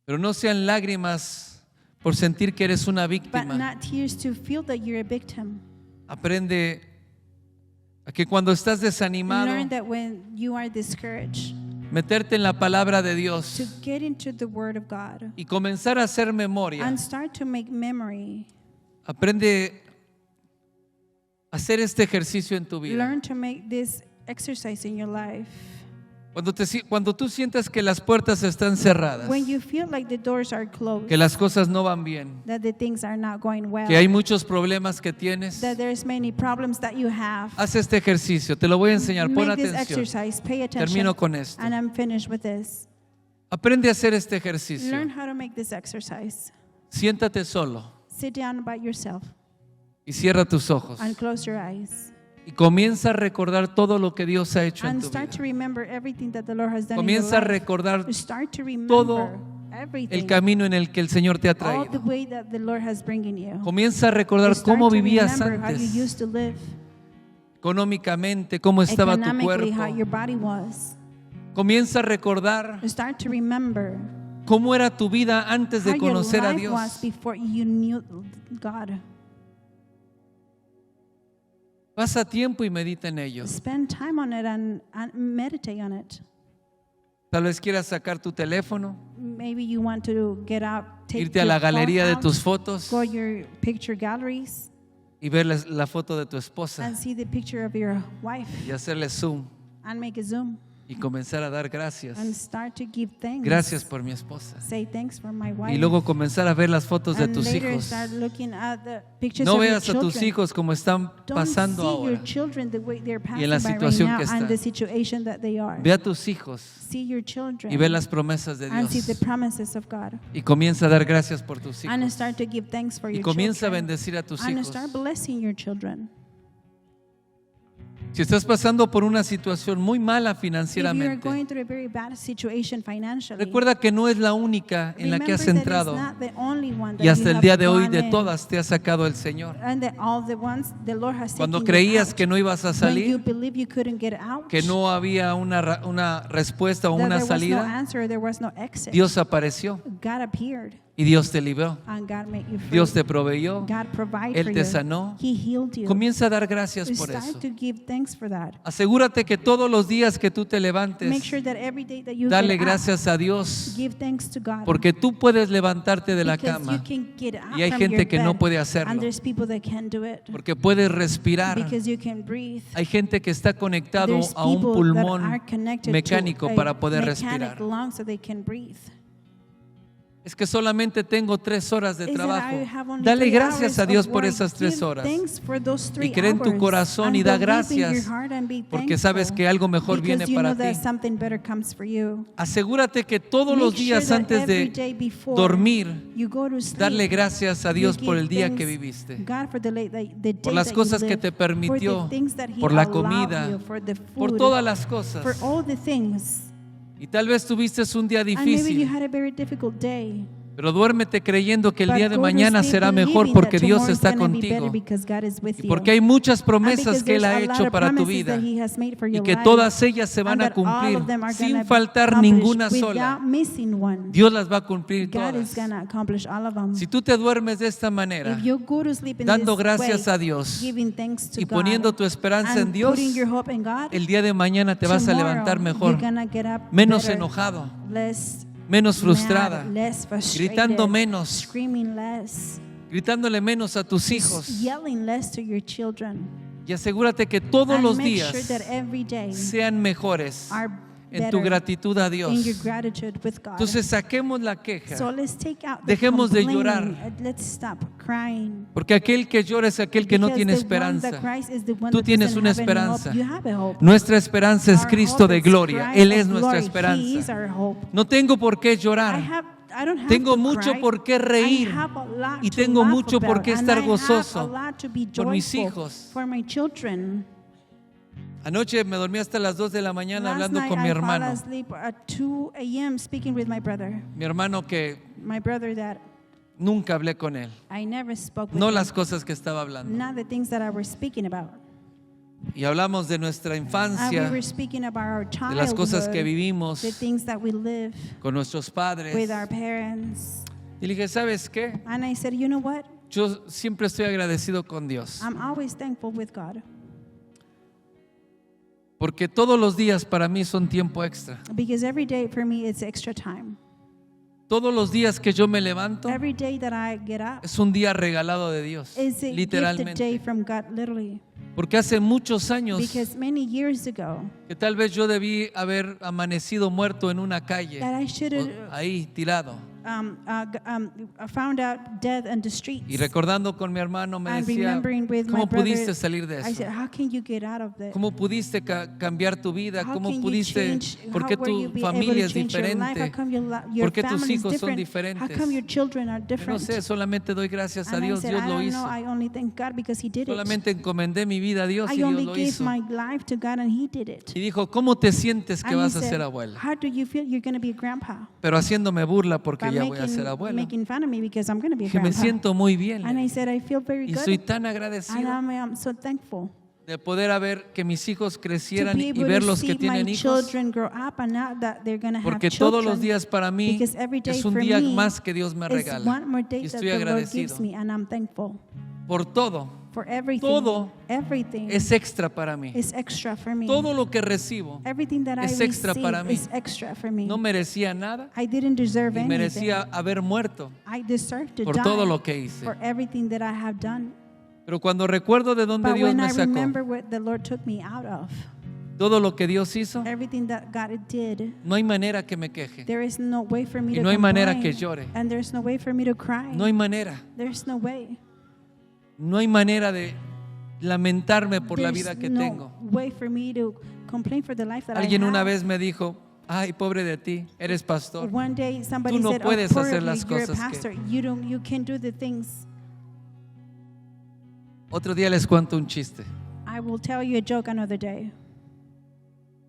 pero no sean lágrimas por sentir que eres una but víctima. not tears to feel that you're a victim. Aprende a que cuando estás desanimado, Learn that when you are discouraged, meterte en la palabra de to Dios get into the Word of God y comenzar a hacer memoria. and start to make memory. Aprende a hacer este ejercicio en tu vida. Learn to make this exercise in your life. Cuando tú sientas que las puertas están cerradas, When you feel like the doors are closed, que las cosas no van bien, that the things are not going well, que hay muchos problemas que tienes, that there's many problems that you have, haz este ejercicio. Te lo voy a enseñar. Pon make this atención. exercise, pay attention. Termino con esto. And I'm finished with this. Aprende a hacer este ejercicio. Learn how to make this exercise. Siéntate solo Sit down by yourself y cierra tus ojos. and close your eyes. Y comienza a recordar todo lo que Dios ha hecho en And tu start to vida. remember everything that the Lord has done Comienza a in your life. recordar Start to remember todo everything, el camino en el que el Señor te ha all the traído. way that the Lord has bringing you. Comienza a recordar Start cómo to vivías remember how you antes, used to live, económicamente, cómo estaba tu economically, how your cuerpo. body was. Comienza a recordar Start to remember cómo era tu vida antes how de your conocer a life was Dios. before you knew God. Pasa tiempo y medita en ello. Spend time on it and meditate on it. Tal vez quieras sacar tu teléfono, Maybe you want to get out, take irte a your la phone galería de out, tus fotos go your picture galleries y ver la foto de tu esposa and see the picture of your wife y hacerle zoom and make a zoom y comenzar a dar gracias. and start to give thanks. Gracias por mi esposa. Say thanks for my wife. Y luego comenzar a ver las fotos de and tus later hijos. start looking at the pictures No of your veas a tus children. hijos como están Don't pasando see ahora. your children the way they're Y en la passing by right situación now que and están. the situation that they are. Ve a tus hijos See your children y ve las promesas de and see the Dios. promises of God. Y comienza a dar gracias por tus And hijos. start to give thanks for Y your comienza a children. bendecir a tus And hijos. start blessing your children. Si estás pasando por una situación muy mala If you're financieramente, going through a very bad situation financially, recuerda que no es la única en la que has remember that entrado. it's not the only one that Y hasta you el have día de hoy gone de in. todas te ha sacado el Señor. And that all the ones the Lord has Cuando taken you creías out. que no ibas a When you salir, believe you couldn't get out, que no había una respuesta o that una there was no salida, answer, there was no exit. Dios apareció God appeared y Dios te libró. and God made you free. Dios te proveyó. God provided Él for te you. sanó. He healed you. Comienza a dar gracias por Start eso. to give thanks for that. Asegúrate que todos los días que tú te levantes, Make sure that every day that you dale get up, gracias a Dios, give thanks to God. porque tú puedes levantarte de la Because cama, you can get up y hay from gente your que no bed, puede hacerlo, and there's people that can't do it. porque puedes respirar. Because you can breathe. Hay gente que está conectado There's a un people that pulmón are connected mecánico to a para poder mechanic respirar. lung so they can breathe. Es que solamente tengo 3 horas de Is that trabajo. I have only Dale 3 gracias a hours Dios of por work. esas 3 Give horas. thanks for those 3 Y cree en tu hours. corazón y And da believe in your gracias, heart and be porque sabes thankful. que algo mejor Because viene you para know that ti. something better comes for you. Asegúrate que todos los Make días sure that antes every de day before dormir, you go to sleep, darle gracias a you Dios por give el día thanks, que viviste, God, for the day por las that cosas you que live, te permitió, for the things that He por la allowed comida, you, for the por food, todas las cosas. for all the things. Y tal vez tuviste un día And maybe you difícil, had a very difficult day. pero duérmete creyendo que el But día de go to mañana sleep será mejor believing porque that Dios tomorrow is está gonna be better contigo. because God is with Y you. porque hay muchas And promesas because que Él ha there's a lot hecho of para tu promises vida that He has made for y your que life, todas ellas se van and a that all cumplir of them are sin gonna be faltar accomplished ninguna sola. without missing one. Dios las va a cumplir God is todas. gonna accomplish all of them. Si tú te duermes de esta manera, If you go to sleep in dando this gracias way, a Dios giving thanks to y God, poniendo tu esperanza en and Dios, putting your hope in God, el día de mañana te vas a tomorrow levantar mejor, you're gonna get up menos better, enojado, less menos frustrada, mad, less frustrated, gritando menos, screaming less, gritándole menos a tus hijos. yelling less to your children. Y asegúrate que todos And los make días sure that every day sean mejores are en tu better gratitud a in your Dios. gratitude with God. Entonces saquemos la queja, So let's take out the dejemos de complaining. llorar. Let's stop crying. porque aquel que llora es aquel que no Because tiene the one esperanza. that cries is the one Tú that tienes doesn't una have any hope. esperanza. You have a hope. Nuestra esperanza es Our Cristo hope de is gloria. Christ Él of es nuestra glory. He is esperanza. our hope. No tengo por qué llorar. I don't have Tengo to mucho cry. por qué reír. I have a lot Y to tengo laugh mucho por about. qué And estar I have gozoso a lot to be por mis joyful hijos. for my children. Anoche me dormí hasta las 2 de la mañana Last hablando night con mi I fell hermano. asleep at 2 a.m. speaking with my brother. Mi hermano que My brother that nunca hablé con él. I never spoke with No him. las cosas que estaba hablando. Not the things that I was speaking about. Y hablamos de nuestra And we infancia, were speaking about our de las cosas que childhood, vivimos the things that we live con nuestros padres. with our parents. Y le dije, ¿sabes qué? And I said, you know what? Yo siempre estoy agradecido con Dios. I'm always thankful with God. Porque todos los días para mí son tiempo extra. Because every day for me it's extra time. Todos los días que yo me levanto Every day that I get up es un día regalado de Dios, is a gifted day literalmente. from God, literally. Porque hace muchos años Because many years ago, que tal vez yo debí haber amanecido muerto en una calle, that I should have o ahí tirado. found out dead in the streets. Y recordando con mi hermano me And decía, remembering with my ¿cómo brother, pudiste salir de I said, eso? how can you get out of that? ¿Cómo pudiste cambiar tu vida? How ¿Cómo can you pudiste? change? ¿Por qué How were you tu be able familia to es change your life? How diferente? come your ¿Por qué tus family is hijos son different? How diferentes? come your children are No different? sé, solamente doy gracias a And I Dios, said, Dios I lo don't hizo. know, I only thank God because He did it. Solamente encomendé mi vida a Dios y I Dios only lo gave hizo. my life to God and He did it. Y dijo, ¿cómo te sientes que And he vas a said, ser abuela? how do you feel you're going to be a grandpa? Pero haciéndome burla porque By ya voy a ser abuela. making fun of me because I'm going to be a Que me grandpa. siento muy bien. And I said, I feel very Y good. soy tan And agradecido I'm so thankful de poder ver que mis hijos to crecieran be y able ver to los que see my tienen hijos. children grow up and now that they're going to have Porque children. todos los días para mí Because every day es un for día me más que Dios me is regala. one more day Y that estoy the Lord agradecido. gives me, and I'm thankful Por todo. for everything. Todo Everything Es extra para mí. is extra for me. Todo lo que recibo Everything that I es extra receive para mí. is extra for me. no merecía nada I didn't deserve y anything. merecía haber muerto I deserve to por die todo lo que hice. for everything that I have done. Pero cuando recuerdo de dónde But Dios when me I sacó, remember what the Lord took me out of, todo lo que Dios hizo, everything that God did, no hay manera que me queje. there is no way for me Y to no hay manera complain, que llore. and there's no way for me to cry. No hay manera. There's no way. No hay manera de lamentarme por la There's vida que no tengo. way for me to complain for the life that Alguien I have. una vez me dijo, ay, pobre de ti, eres pastor. One day somebody Tú no said, puedes "Oh, poor hacer of las you, you're a cosas que-" pastor. You can't do the things." Otro día les cuento un chiste. I will tell you a joke another day.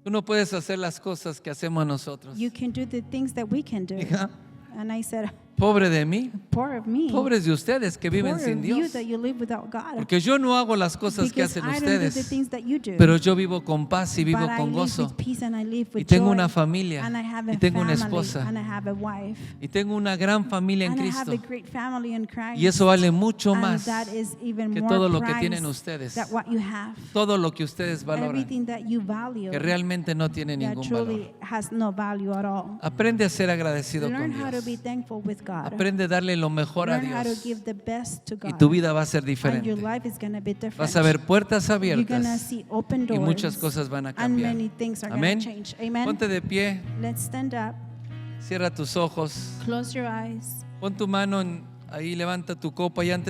Tú no puedes hacer las cosas que hacemos nosotros. You can do the things that we can do. Hija, And I said, Pobre de mí, Poor of me. pobres de ustedes que viven Poor sin of you Dios. that you live without God. Porque yo no hago las cosas que Because hacen I don't do the ustedes, things that you do. pero yo vivo con paz y vivo But I con live gozo. with peace and I live with Y tengo joy. una familia, And I have a y tengo una family, esposa, and I have a wife. y tengo una gran familia en And I Cristo. have a great family in Christ. Y eso vale mucho And más that is even que more todo lo que price tienen ustedes. than what you have. Todo lo que ustedes valoran, Everything that you value que realmente no tiene that ningún truly valor. has no value at all. Aprende a ser agradecido con Learn how to be Dios. thankful with God. Aprende a darle lo mejor a Learn how to Dios. give the best to God. Y tu vida va a ser And diferente. your life is going to be different. Vas a ver puertas You're going to abiertas see open y doors. muchas cosas van a And cambiar. many things are going Amén. to change. Amen. Ponte de pie, Let's stand up. cierra tus ojos, Close your eyes. pon tu mano ahí, levanta tu copa y antes